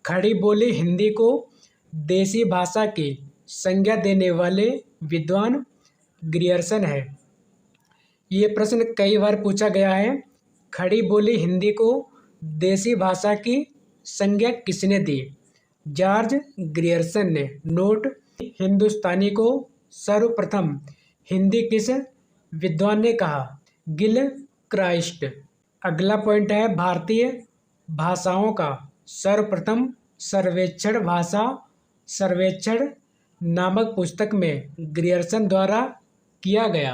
खड़ी बोली हिंदी को देसी भाषा की संज्ञा देने वाले विद्वान ग्रियर्सन है। ये प्रश्न कई बार पूछा गया है, खड़ी बोली हिंदी को देसी भाषा की संज्ञा किसने दी? जॉर्ज ग्रियर्सन ने। नोट: हिंदुस्तानी को सर्वप्रथम हिंदी किस विद्वान ने कहा? गिल क्राइस्ट। अगला पॉइंट है, भारतीय भाषाओं का सर्वप्रथम सर्वेक्षण भाषा सर्वेक्षण नामक पुस्तक में ग्रियर्सन द्वारा किया गया।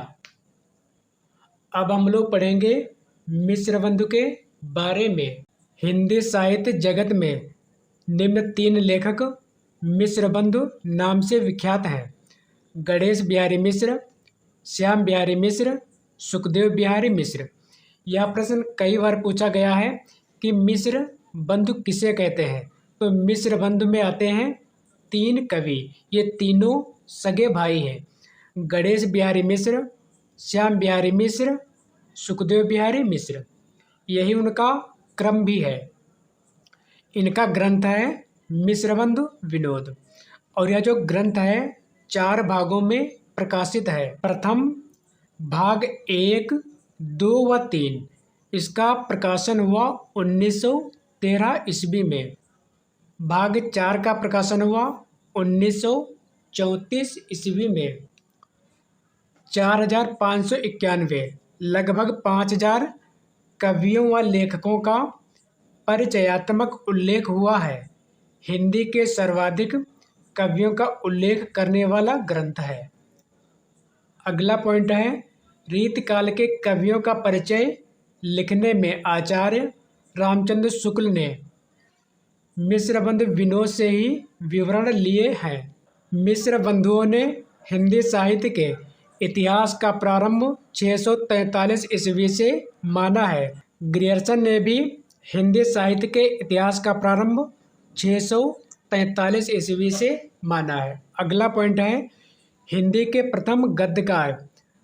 अब हम लोग पढ़ेंगे मिश्रबंधु के बारे में। हिंदी साहित्य जगत में निम्न 3 लेखक मिश्रबंधु नाम से विख्यात हैं: गणेश बिहारी मिश्र, श्याम बिहारी मिश्र, सुखदेव बिहारी मिश्र। यह प्रश्न कई बार पूछा गया है कि मिश्र बंधु किसे कहते हैं? तो मिश्र बंधु में आते हैं 3 कवि। ये तीनों सगे भाई हैं, गणेश बिहारी मिश्र, श्याम बिहारी मिश्र, सुखदेव बिहारी मिश्र। यही उनका क्रम भी है। इनका ग्रंथ है मिश्रबंधु विनोद और यह जो ग्रंथ है 4 भागों में प्रकाशित है। प्रथम भाग 1, 2 व 3 इसका प्रकाशन हुआ 1913 ईस्वी में। भाग 4 का प्रकाशन हुआ 1934 ईस्वी में। 4,591, लगभग 5,000 कवियों व लेखकों का परिचयात्मक उल्लेख हुआ है। हिंदी के सर्वाधिक कवियों का उल्लेख करने वाला ग्रंथ है। अगला पॉइंट है, रीतकाल के कवियों का परिचय लिखने में आचार्य रामचंद्र शुक्ल ने मिश्रबंधु विनोद से ही विवरण लिए हैं। मिश्र बंधुओं ने हिंदी साहित्य के इतिहास का प्रारंभ 643 ईस्वी से माना है। ग्रियर्सन ने भी हिंदी साहित्य के इतिहास का प्रारंभ 643 ईस्वी से माना है। अगला पॉइंट है, हिंदी के प्रथम गद्यकार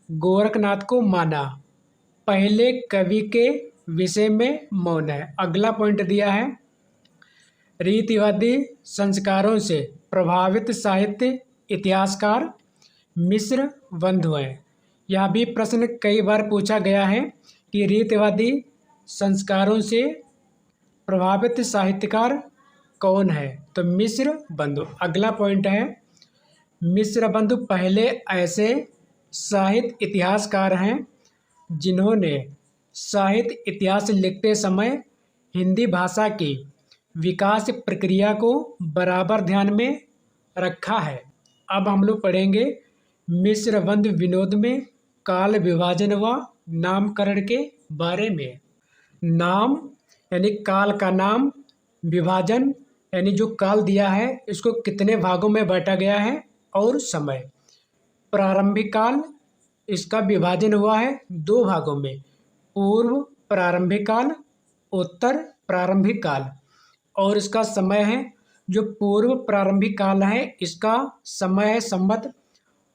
गोरखनाथ को माना, पहले कवि के विषय में मौन है। अगला पॉइंट दिया है, रीतिवादी संस्कारों से प्रभावित साहित्य इतिहासकार मिश्र बंधु हैं। यह भी प्रश्न कई बार पूछा गया है कि रीतिवादी संस्कारों से प्रभावित साहित्यकार कौन है, तो मिश्र बंधु। अगला पॉइंट है, मिश्र बंधु पहले ऐसे साहित्य इतिहासकार हैं जिन्होंने साहित्य इतिहास लिखते समय हिंदी भाषा की विकास प्रक्रिया को बराबर ध्यान में रखा है। अब हम लोग पढ़ेंगे मिश्र बंधु विनोद में काल विभाजन व नामकरण के बारे में। नाम यानी काल का नाम, विभाजन यानी जो काल दिया है इसको कितने भागों में बांटा गया है, और समय। प्रारंभिक काल, इसका विभाजन हुआ है 2 भागों में, पूर्व प्रारंभिक काल, उत्तर प्रारंभिक काल। और इसका समय है, जो पूर्व प्रारंभिक काल है इसका समय है संवत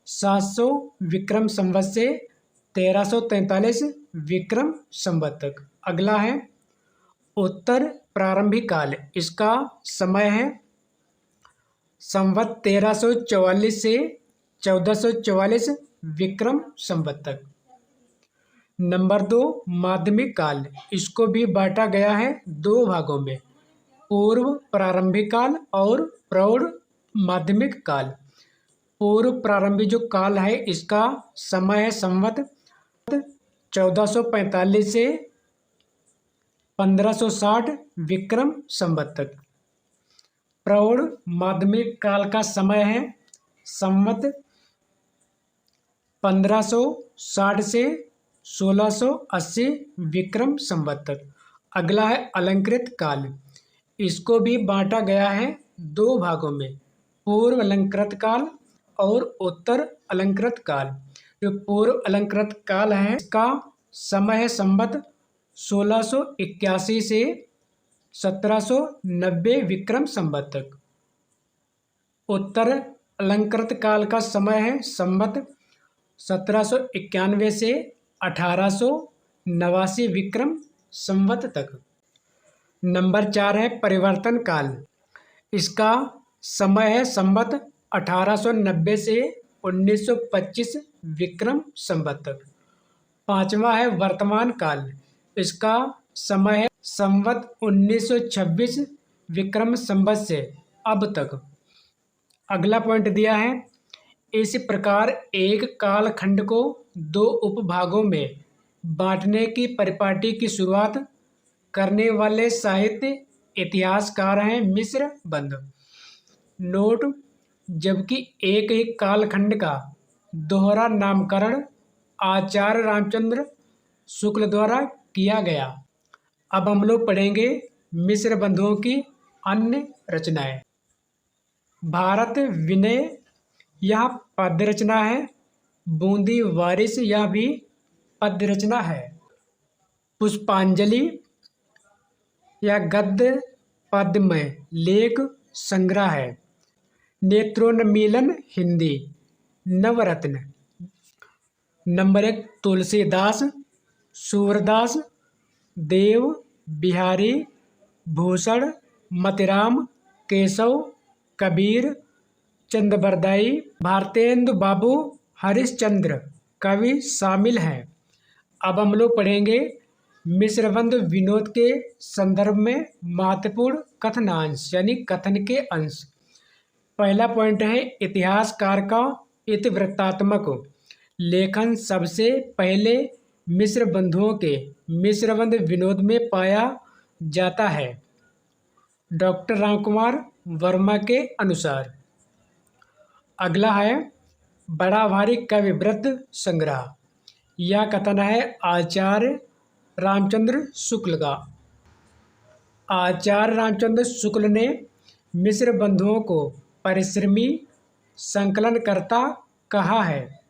700 विक्रम संवत से 1343 विक्रम संवत तक। अगला है उत्तर प्रारंभिक काल, इसका समय है संवत 1344 से 1444 विक्रम संवत तक। नंबर 2 माध्यमिक काल, इसको भी बांटा गया है 2 भागों में, पूर्व प्रारंभिक काल और प्रौढ़ माध्यमिक काल। पूर्व प्रारंभिक जो काल है इसका समय है संवत 1445 से 1560 विक्रम संवत तक। प्रौढ़ माध्यमिक काल का समय है संवत 1560 से 1680 विक्रम संवत तक। अगला है अलंकृत काल, इसको भी बांटा गया है 2 भागों में, पूर्व अलंकृत काल और उत्तर अलंकृत काल। जो पूर्व अलंकृत काल है इसका समय है संवत 1681 से 1790 विक्रम संवत तक। उत्तर अलंकृत काल का समय है संवत 1791 से 1889 विक्रम संवत तक। नंबर 4 है परिवर्तन काल, इसका समय है संवत 1890 से 1925 विक्रम संवत तक। 5वां है वर्तमान काल, इसका समय है संवत 1926 विक्रम संवत से अब तक। अगला पॉइंट दिया है, इस प्रकार एक कालखंड को 2 उपभागों में बांटने की परिपाटी की शुरुआत करने वाले साहित्य इतिहासकार हैं मिश्र बंधु। नोट, जबकि एक ही कालखंड का दोहरा नामकरण आचार्य रामचंद्र शुक्ल द्वारा किया गया। अब हम लोग पढ़ेंगे मिश्र बंधुओं की अन्य रचनाएं। भारत विनय, यह पद्य रचना है। बूंदी वारिस, यह भी पद्य रचना है। पुष्पांजलि, यह गद्य पद्य में लेख संग्रह है। नेत्रोन्मीलन हिंदी, नवरत्न। नंबर 1 तुलसीदास, सूरदास, देव, बिहारी, भूषण, मतिराम, केशव, कबीर, चंद्रबरदाई, भारतेंदु बाबू, हरिश्चंद्र कवि शामिल हैं। अब हम लोग पढ़ेंगे मिश्रबंधु विनोद के संदर्भ में महत्वपूर्ण कथनांश यानी कथन के अंश। पहला पॉइंट है इतिहासकार का इतिवृत्तात्मक लेखन सबसे पहले मिश्र बंधुओं के मिश्रबंध विनोद में पाया जाता है, डॉक्टर रामकुमार वर्मा के अनुसार। अगला है बड़ा भारी काव्य वृत्त संग्रह। यह कथन है आचार्य रामचंद्र शुक्ल का। आचार्य रामचंद्र शुक्ल ने मिश्र बंधुओं को परिश्रमी संकलनकर्ता कहा है।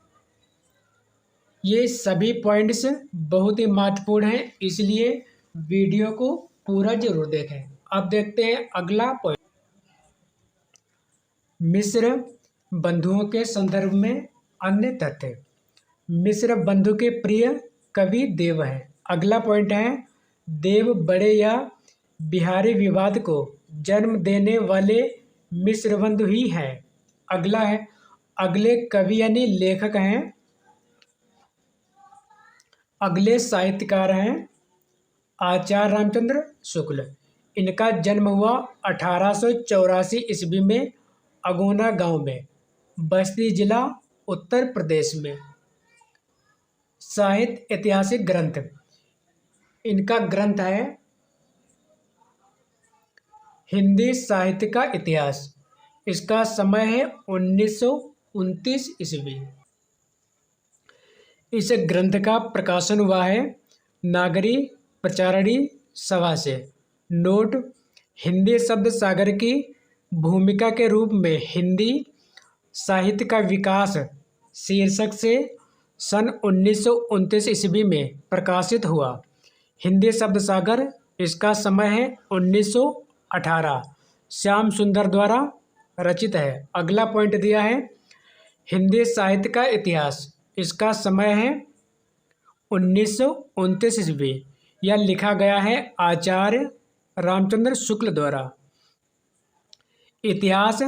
ये सभी पॉइंट्स बहुत ही महत्वपूर्ण हैं, इसलिए वीडियो को पूरा जरूर देखें। अब देखते हैं अगला पॉइंट, मिश्र बंधुओं के संदर्भ में अन्य तथ्य। मिश्र बंधु के प्रिय कवि देव हैं। अगला पॉइंट है देव बड़े या बिहारी विवाद को जन्म देने वाले मिश्र बंधु ही हैं। अगला है अगले कवि यानी लेखक हैं, अगले साहित्यकार हैं आचार्य रामचंद्र शुक्ल। इनका जन्म हुआ 1884 ईस्वी में अगोना गांव में, बस्ती जिला उत्तर प्रदेश में। साहित्य ऐतिहासिक ग्रंथ, इनका ग्रंथ है हिंदी साहित्य का इतिहास। इसका समय है 1929 ईस्वी। इस ग्रंथ का प्रकाशन हुआ है नागरी प्रचारणी सभा से। नोट, हिंदी शब्द सागर की भूमिका के रूप में हिंदी साहित्य का विकास शीर्षक से सन 1929 ईस्वी में प्रकाशित हुआ। हिंदी शब्द सागर, इसका समय है 1918, श्याम सुंदर द्वारा रचित है। अगला पॉइंट दिया है हिंदी साहित्य का इतिहास। इसका समय है 1929 ईस्वी। यह लिखा गया है आचार्य रामचंद्र शुक्ल द्वारा। इतिहास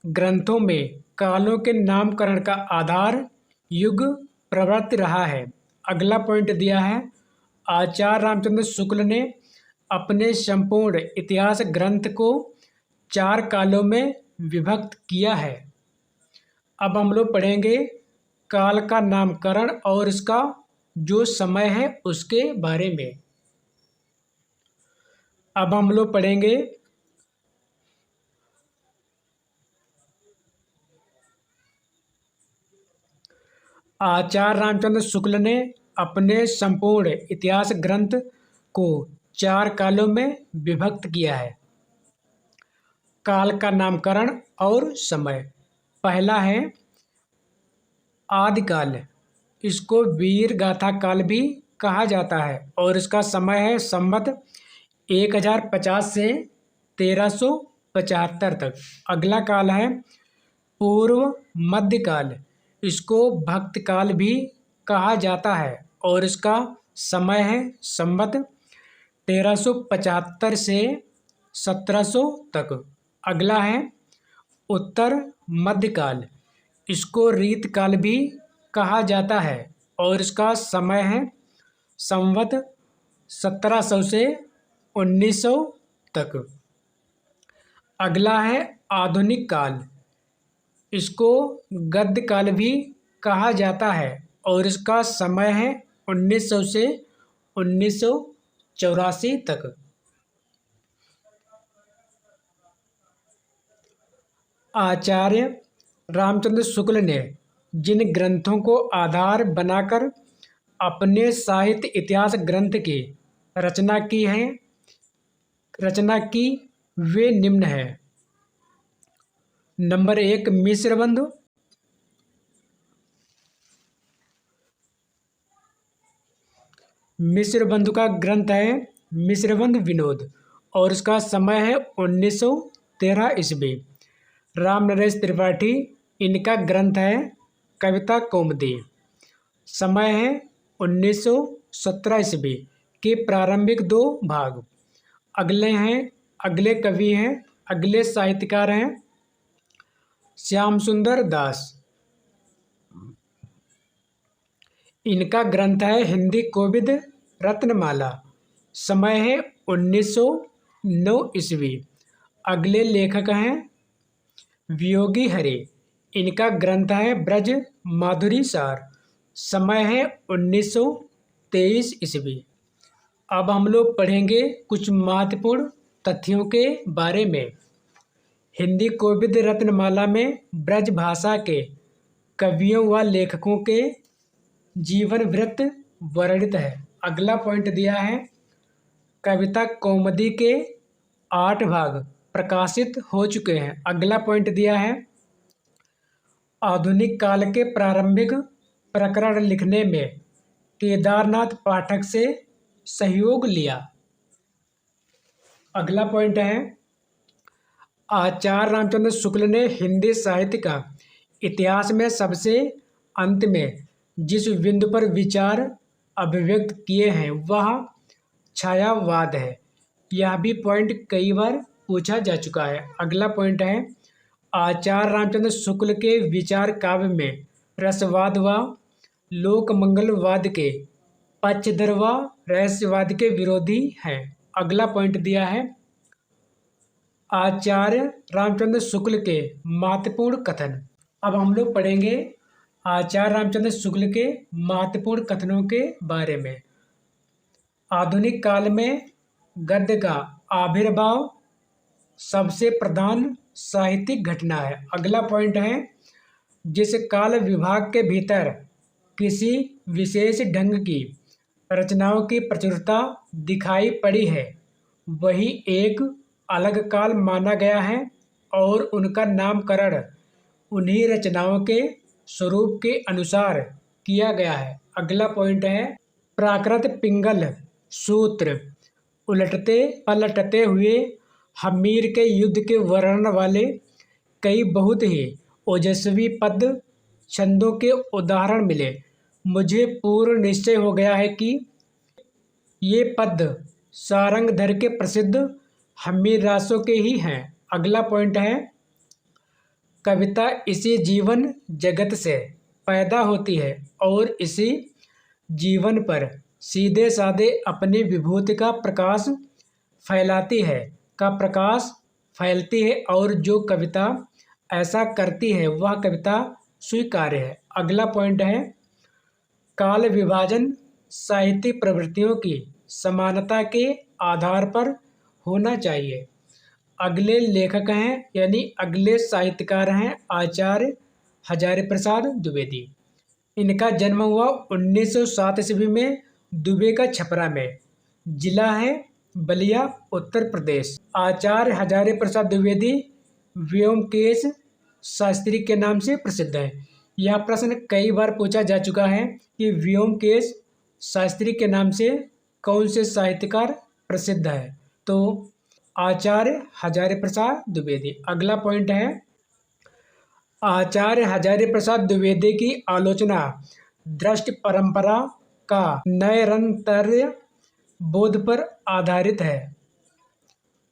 ग्रंथों में कालों के नामकरण का आधार युग प्रवृत्ति रहा है। अगला पॉइंट दिया है आचार्य रामचंद्र शुक्ल ने अपने संपूर्ण इतिहास ग्रंथ को 4 कालों में विभक्त किया है। अब हम लोग पढ़ेंगे काल का नामकरण और इसका जो समय है उसके बारे में। अब हम लोग पढ़ेंगे आचार्य रामचंद्र शुक्ल ने अपने संपूर्ण इतिहास ग्रंथ को 4 कालों में विभक्त किया है। काल का नामकरण और समय। पहला है आदिकाल, इसको वीर गाथा काल भी कहा जाता है और इसका समय है संवत 1050 से 1375 तक। अगला काल है पूर्व मध्यकाल, इसको भक्त काल भी कहा जाता है और इसका समय है संवत 1375 से 1700 तक। अगला है उत्तर मध्यकाल, इसको रीतकाल भी कहा जाता है और इसका समय है संवत 1700 से 1900 तक। अगला है आधुनिक काल, इसको गद्य काल भी कहा जाता है और इसका समय है 1900 से 1984 तक। आचार्य रामचंद्र शुक्ल ने जिन ग्रंथों को आधार बनाकर अपने साहित्य इतिहास ग्रंथ की रचना की वे निम्न है। नंबर 1 मिश्रबंधु। मिश्रबंधु का ग्रंथ है मिश्रबंध विनोद और इसका समय है 1913 ईस्वी। राम नरेश त्रिपाठी, इनका ग्रंथ है कविता कौमुदी। समय है 1917 ईस्वी के प्रारंभिक 2 भाग। अगले कवि हैं, अगले साहित्यकार हैं श्याम सुंदर दास। इनका ग्रंथ है हिंदी कोविद रत्नमाला। समय है 1909 ईस्वी। अगले लेखक हैं वियोगी हरे। इनका ग्रंथ है ब्रज माधुरी सार। समय है 1923 ईस्वी। अब हम लोग पढ़ेंगे कुछ महत्वपूर्ण तथ्यों के बारे में। हिंदी कोविद रत्नमाला में ब्रज भाषा के कवियों व लेखकों के जीवन वृत्त वर्णित है। अगला पॉइंट दिया है, कविता कौमुदी के 8 भाग प्रकाशित हो चुके हैं। अगला पॉइंट दिया है, आधुनिक काल के प्रारंभिक प्रकरण लिखने में केदारनाथ पाठक से सहयोग लिया। अगला पॉइंट है, आचार्य रामचंद्र शुक्ल ने हिंदी साहित्य का इतिहास में सबसे अंत में जिस बिंदु पर विचार अभिव्यक्त किए हैं वह छायावाद है। यह भी पॉइंट कई बार पूछा जा चुका है। अगला पॉइंट है, आचार्य रामचंद्र शुक्ल के विचार काव्य में रसवाद व लोकमंगलवाद के पक्षधर व रहस्यवाद के विरोधी हैं। अगला पॉइंट दिया है, आचार्य रामचंद्र शुक्ल के महत्वपूर्ण कथन। अब हम लोग पढ़ेंगे आचार्य रामचंद्र शुक्ल के महत्वपूर्ण कथनों के बारे में। आधुनिक काल में गद्य का आविर्भाव सबसे प्रधान साहित्यिक घटना है। अगला पॉइंट है, जिस काल विभाग के भीतर किसी विशेष ढंग की रचनाओं की प्रचुरता दिखाई पड़ी है वही एक अलग काल माना गया है और उनका नामकरण उन्हीं रचनाओं के स्वरूप के अनुसार किया गया है। अगला पॉइंट है, प्राकृत पिंगल सूत्र उलटते पलटते हुए हमीर के युद्ध के वर्णन वाले कई बहुत ही ओजस्वी पद छंदों के उदाहरण मिले। मुझे पूर्ण निश्चय हो गया है कि ये पद सारंगधर के प्रसिद्ध हमीर रासों के ही हैं। अगला पॉइंट है, कविता इसी जीवन जगत से पैदा होती है और इसी जीवन पर सीधे साधे अपनी विभूति का प्रकाश फैलाती है और जो कविता ऐसा करती है वह कविता स्वीकार्य है। अगला पॉइंट है, काल विभाजन साहित्यिक प्रवृत्तियों की समानता के आधार पर होना चाहिए। अगले लेखक हैं यानी अगले साहित्यकार हैं आचार्य हजारी प्रसाद द्विवेदी। इनका जन्म हुआ 1907 ईस्वी में दुबे का छपरा में, जिला है बलिया, उत्तर प्रदेश। आचार्य हजारी प्रसाद द्विवेदी व्योमकेश शास्त्री के नाम से प्रसिद्ध है। यह प्रश्न कई बार पूछा जा चुका है कि व्योमकेश शास्त्री के नाम से कौन से साहित्यकार प्रसिद्ध है, तो आचार्य हजारी प्रसाद द्विवेदी। अगला पॉइंट है, आचार्य हजारी प्रसाद द्विवेदी की आलोचना दृष्ट परंपरा का नैरंतर्य बोध पर आधारित है।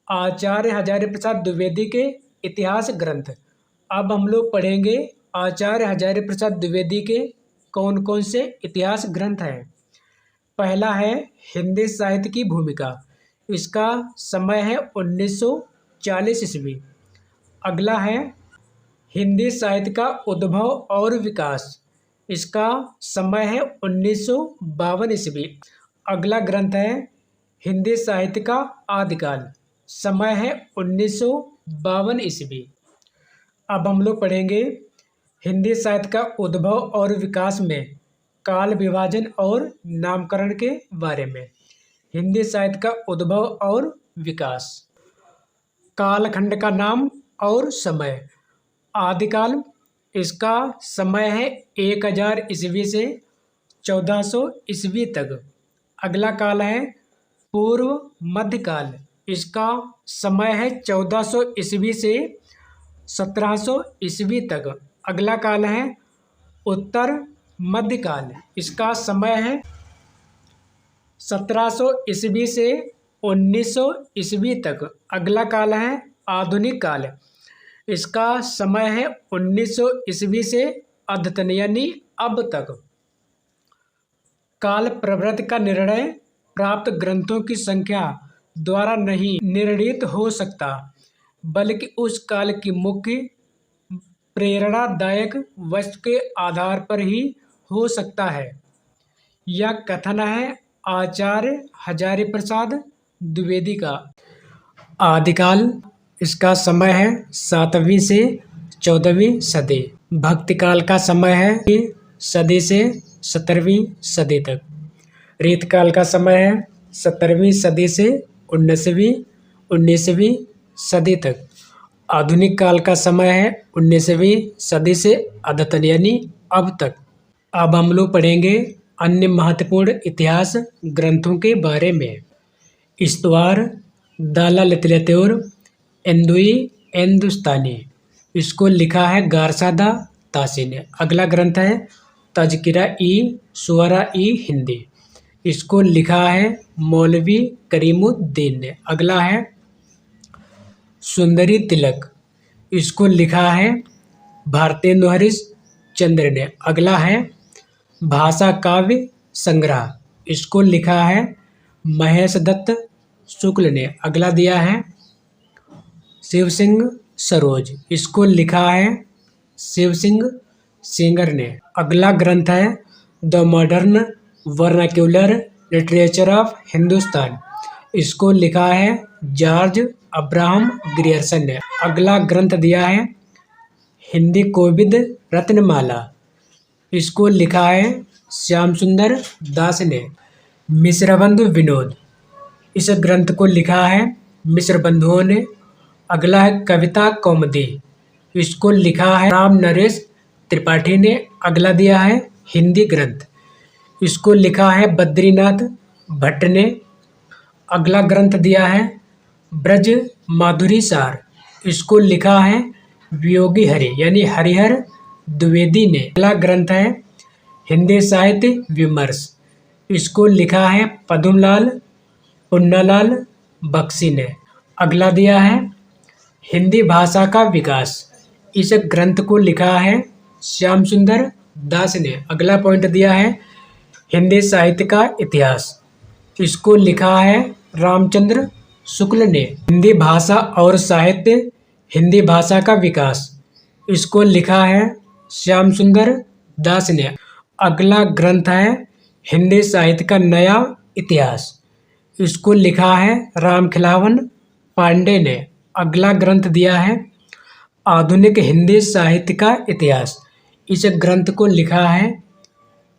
आचार्य हजारी प्रसाद द्विवेदी के इतिहास ग्रंथ। अब हम लोग पढ़ेंगे आचार्य हजारी प्रसाद द्विवेदी के कौन कौन से इतिहास ग्रंथ हैं। पहला है हिंदी साहित्य की भूमिका, इसका समय है 1940 ईस्वी। अगला है हिंदी साहित्य का उद्भव और विकास, इसका समय है 1952 ईस्वी। अगला ग्रंथ है हिंदी साहित्य का आदिकाल, समय है 1952 ईस्वी। अब हम लोग पढ़ेंगे हिंदी साहित्य का उद्भव और विकास में काल विभाजन और नामकरण के बारे में। हिंदी साहित्य का उद्भव और विकास, कालखंड का नाम और समय। आदिकाल, इसका समय है 1000 ईस्वी से 1400 ईस्वी तक। अगला काल है पूर्व मध्यकाल, इसका समय है 1400 ईस्वी से 1700 ईस्वी तक। अगला काल है उत्तर मध्यकाल, इसका समय है 1700 ईस्वी से 1900 ईस्वी तक। अगला काल है आधुनिक काल, इसका समय है 1900 ईस्वी से अद्यतन यानी अब तक। काल प्रवृत्ति का निर्णय प्राप्त ग्रंथों की संख्या द्वारा नहीं निर्णीत हो सकता, बल्कि उस काल की मुख्य प्रेरणादायक वस्तु के आधार पर ही हो सकता है। यह कथन है आचार्य हजारी प्रसाद द्विवेदी का। आदिकाल, इसका समय है 7वीं से 14वीं सदी। भक्तिकाल का समय है सदी से 17वीं सदी तक। रीतकाल का समय है 17वीं सदी से 19वीं सदी तक। आधुनिक काल का समय है 19वीं सदी से अद्यतन यानी अब तक। अब हम लोग पढ़ेंगे अन्य महत्वपूर्ण इतिहास ग्रंथों के बारे में। इस्तवार दाला लितरेतुर एंदुई हिंदुस्तानी, इसको लिखा है गारसादा तासी ने। अगला ग्रंथ है तज़किरा ई शुअरा ई हिंदी, इसको लिखा है मौलवी करीमुद्दीन ने। अगला है सुंदरी तिलक, इसको लिखा है भारतेंदु हरिश्चंद्र ने। अगला है भाषा काव्य संग्रह, इसको लिखा है महेश दत्त शुक्ल ने। अगला दिया है शिव सिंह सरोज, इसको लिखा है शिव सिंह सेंगर ने। अगला ग्रंथ है the modern vernacular literature of Hindustan, इसको लिखा है जॉर्ज अब्राहम ग्रियर्सन ने। अगला ग्रंथ दिया है हिंदी कोविद रत्नमाला, इसको लिखा है श्याम सुंदर दास ने। मिश्र बंधु विनोद, इस ग्रंथ को लिखा है मिश्र बंधुओं ने। अगला है कविता कौमुदी, इसको लिखा है राम नरेश त्रिपाठी ने। अगला दिया है हिंदी ग्रंथ, इसको लिखा है बद्रीनाथ भट्ट ने। अगला ग्रंथ दिया है ब्रज माधुरी सार, इसको लिखा है वियोगी हरि यानी हरिहर द्विवेदी ने। अगला ग्रंथ है हिंदी साहित्य विमर्श, इसको लिखा है पद्मलाल पुन्नालाल बख्शी ने। अगला दिया है हिंदी भाषा का विकास, इस ग्रंथ को लिखा है श्याम सुंदर दास ने। अगला पॉइंट दिया है हिंदी साहित्य का इतिहास, इसको लिखा है रामचंद्र शुक्ल ने। हिंदी भाषा और साहित्य, हिंदी भाषा का विकास, इसको लिखा है श्याम सुंदर दास ने। अगला ग्रंथ है हिंदी साहित्य का नया इतिहास, इसको लिखा है रामखिलावन पांडे ने। अगला ग्रंथ दिया है आधुनिक हिंदी साहित्य का इतिहास, इस ग्रंथ को लिखा है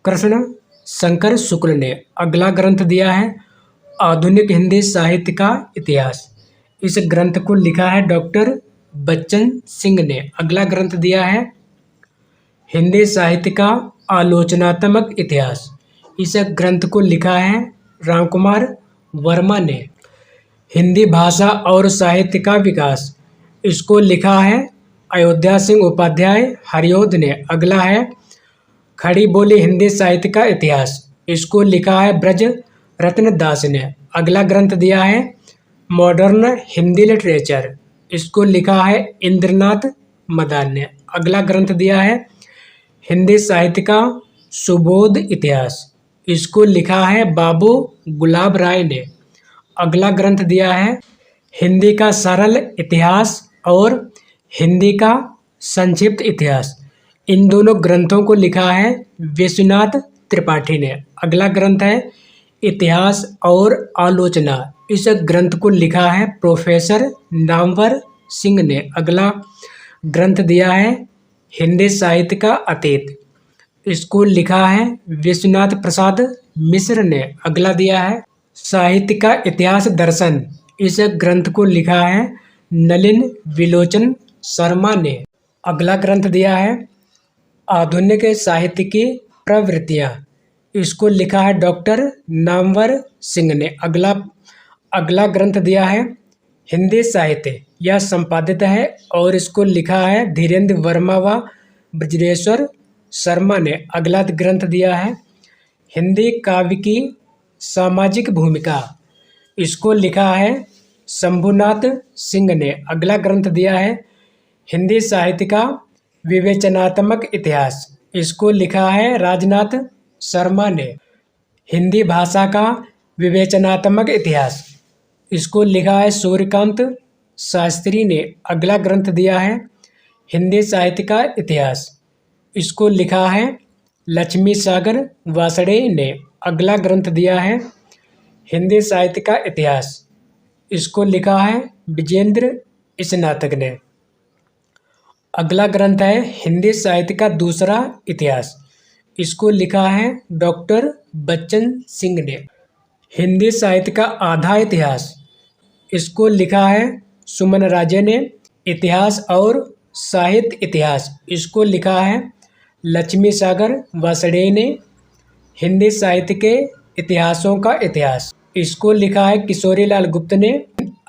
कृष्ण शंकर शुक्ल ने। अगला ग्रंथ दिया है आधुनिक हिंदी साहित्य का इतिहास, इस ग्रंथ को लिखा है डॉक्टर बच्चन सिंह ने। अगला ग्रंथ दिया है हिंदी साहित्य का आलोचनात्मक इतिहास, इस ग्रंथ को लिखा है रामकुमार वर्मा ने। हिंदी भाषा और साहित्य का विकास, इसको लिखा है अयोध्या सिंह उपाध्याय हरिओद ने। अगला है खड़ी बोली हिंदी साहित्य का इतिहास, इसको लिखा है ब्रज रत्न दास ने। अगला ग्रंथ दिया है मॉडर्न हिंदी लिटरेचर, इसको लिखा है इंद्रनाथ मदान ने। अगला ग्रंथ दिया है हिंदी साहित्य का सुबोध इतिहास, इसको लिखा है बाबू गुलाब राय ने। अगला ग्रंथ दिया है हिंदी का सरल इतिहास और हिंदी का संक्षिप्त इतिहास, इन दोनों ग्रंथों को लिखा है विश्वनाथ त्रिपाठी ने। अगला ग्रंथ है इतिहास और आलोचना, इस ग्रंथ को लिखा है प्रोफेसर नामवर सिंह ने। अगला ग्रंथ दिया है हिंदी साहित्य का अतीत, इसको लिखा है विश्वनाथ प्रसाद मिश्र ने। अगला दिया है साहित्य का इतिहास दर्शन, इस ग्रंथ को लिखा है नलिन विलोचन शर्मा ने। अगला ग्रंथ दिया है आधुनिक साहित्य की प्रवृत्तियाँ, इसको लिखा है डॉक्टर नामवर सिंह ने। अगला ग्रंथ दिया है हिंदी साहित्य, यह संपादित है और इसको लिखा है धीरेन्द्र वर्मा व ब्रजेश्वर शर्मा ने। अगला ग्रंथ दिया है हिंदी काव्य की सामाजिक भूमिका, इसको लिखा है शंभुनाथ सिंह ने। अगला ग्रंथ दिया है हिंदी साहित्य का विवेचनात्मक इतिहास, इसको लिखा है राजनाथ शर्मा ने। हिंदी भाषा का विवेचनात्मक इतिहास, इसको लिखा है सूर्यकांत शास्त्री ने। अगला ग्रंथ दिया है हिंदी साहित्य का इतिहास, इसको लिखा है लक्ष्मी सागर वासड़े ने। अगला ग्रंथ दिया है हिंदी साहित्य का इतिहास। इसको लिखा है विजेंद्र स्नातक ने। अगला ग्रंथ है हिंदी साहित्य का दूसरा इतिहास। इसको लिखा है डॉक्टर बच्चन सिंह ने। हिंदी साहित्य का आधा इतिहास। इसको लिखा है सुमन राजे ने। इतिहास और साहित्य इतिहास। इसको लिखा है लक्ष्मी सागर वासड़े ने। हिंदी साहित्य के इतिहासों का इतिहास। इसको लिखा है किशोरीलाल गुप्त ने।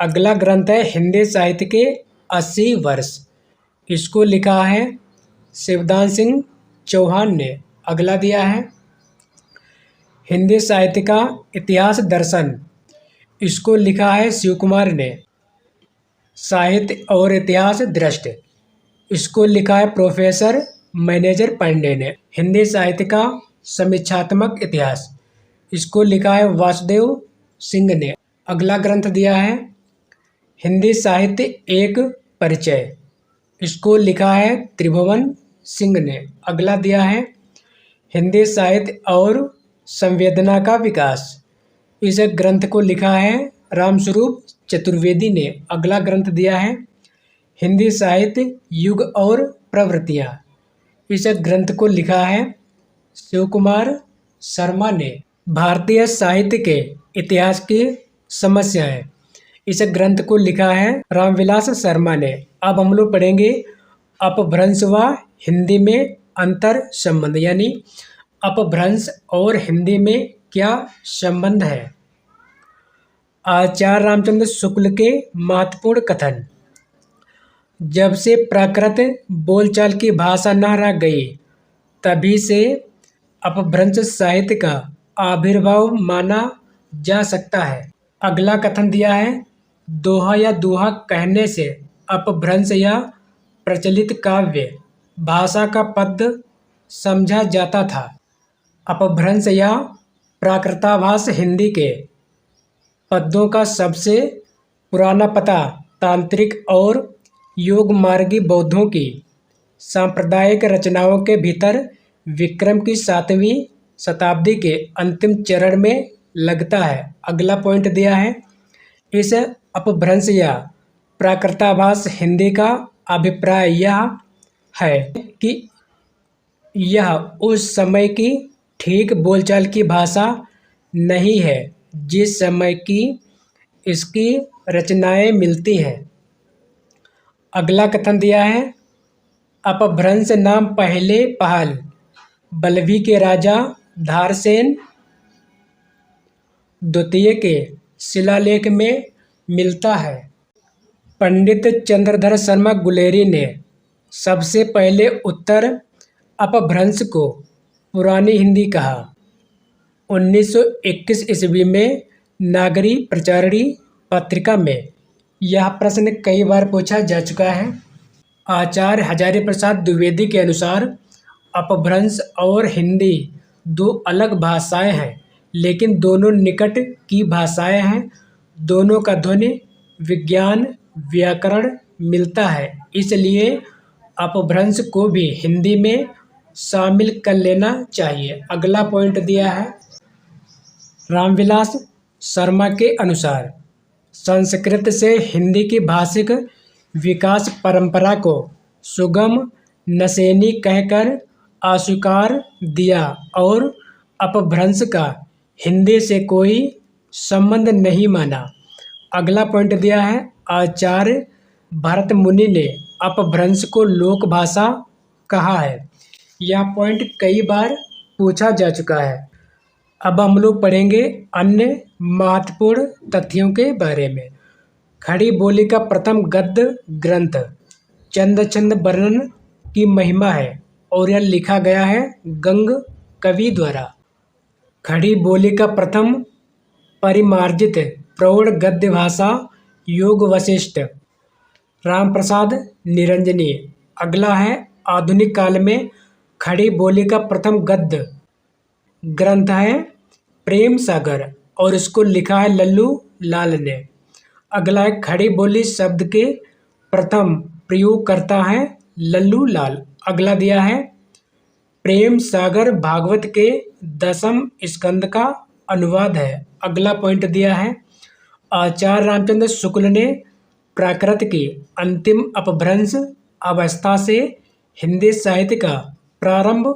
अगला ग्रंथ है हिंदी साहित्य के 80 वर्ष। इसको लिखा है शिवदान सिंह चौहान ने। अगला दिया है हिंदी साहित्य का इतिहास दर्शन। इसको लिखा है शिव कुमार ने। साहित्य और इतिहास दृष्टि। इसको लिखा है प्रोफेसर मैनेजर पांडे ने। हिंदी साहित्य का समीक्षात्मक इतिहास। इसको लिखा है वासुदेव सिंह ने। अगला ग्रंथ दिया है हिंदी साहित्य एक परिचय। इसको लिखा है त्रिभुवन सिंह ने। अगला दिया है हिंदी साहित्य और संवेदना का विकास। इस ग्रंथ को लिखा है रामस्वरूप चतुर्वेदी ने। अगला ग्रंथ दिया है हिंदी साहित्य युग और प्रवृत्तियाँ। इस ग्रंथ को लिखा है शिव कुमार शर्मा ने। भारतीय साहित्य के इतिहास की समस्याएं। इस ग्रंथ को लिखा है रामविलास शर्मा ने। अब हम लोग पढ़ेंगे अपभ्रंश व हिंदी में अंतर संबंध, यानी अपभ्रंश और हिंदी में क्या संबंध है। आचार्य रामचंद्र शुक्ल के महत्वपूर्ण कथन। जब से प्राकृत बोलचाल की भाषा न रह गई तभी से अपभ्रंश साहित्य का आविर्भाव माना जा सकता है। अगला कथन दिया है दोहा या दोहा कहने से अपभ्रंश या प्रचलित काव्य भाषा का पद समझा जाता था। अपभ्रंश या प्राकृताभास हिंदी के पद्यों का सबसे पुराना पता तांत्रिक और योग मार्गी बौद्धों की सांप्रदायिक रचनाओं के भीतर विक्रम की 7वीं शताब्दी के अंतिम चरण में लगता है। अगला पॉइंट दिया है इस अपभ्रंश या प्राकृताभास हिंदी का अभिप्राय यह है कि यह उस समय की ठीक बोलचाल की भाषा नहीं है जिस समय की इसकी रचनाएं मिलती हैं। अगला कथन दिया है अपभ्रंश नाम पहले पहल बल्लभी के राजा धारसेन द्वितीय के शिलालेख में मिलता है। पंडित चंद्रधर शर्मा गुलेरी ने सबसे पहले उत्तर अपभ्रंश को पुरानी हिंदी कहा। 1921 ईस्वी में नागरी प्रचारणी पत्रिका में यह प्रश्न कई बार पूछा जा चुका है। आचार्य हजारी प्रसाद द्विवेदी के अनुसार अपभ्रंश और हिंदी दो अलग भाषाएं हैं, लेकिन दोनों निकट की भाषाएं हैं। दोनों का ध्वनि विज्ञान व्याकरण मिलता है, इसलिए अपभ्रंश को भी हिंदी में शामिल कर लेना चाहिए। अगला पॉइंट दिया है रामविलास शर्मा के अनुसार संस्कृत से हिंदी की भाषिक विकास परंपरा को सुगम नसेनी कहकर अस्वीकार दिया और अपभ्रंश का हिंदी से कोई संबंध नहीं माना। अगला पॉइंट दिया है आचार्य भरत मुनि ने अपभ्रंश को लोक भाषा कहा है। यह पॉइंट कई बार पूछा जा चुका है। अब हम लोग पढ़ेंगे अन्य महत्वपूर्ण तथ्यों के बारे में। खड़ी बोली का प्रथम गद्य ग्रंथ चंद छंद वर्णन की महिमा है और यह लिखा गया है गंग कवि द्वारा। खड़ी बोली का प्रथम परिमार्जित प्रौढ़ गद्य भाषा योग वशिष्ठ रामप्रसाद निरंजनी। अगला है आधुनिक काल में खड़ी बोली का प्रथम गद्य ग्रंथ है प्रेम सागर और इसको लिखा है लल्लू लाल ने। अगला है खड़ी बोली शब्द के प्रथम प्रयोग करता है लल्लू लाल। अगला दिया है प्रेम सागर भागवत के 10वें स्कंद का अनुवाद है। अगला पॉइंट दिया है, आचार्य रामचंद्र शुक्ल ने प्राकृत की अंतिम अपभ्रंश अवस्था से हिंदी साहित्य का प्रारंभ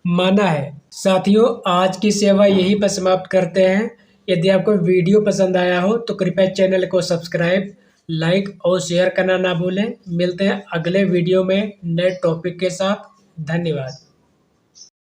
माना है। साथियों, आज की सेवा यही पर समाप्त करते हैं। यदि आपको वीडियो पसंद आया हो तो कृपया चैनल को सब्सक्राइब, लाइक और शेयर करना ना भूलें। मिलते हैं अगले वीडियो में नए टॉपिक के साथ। धन्यवाद।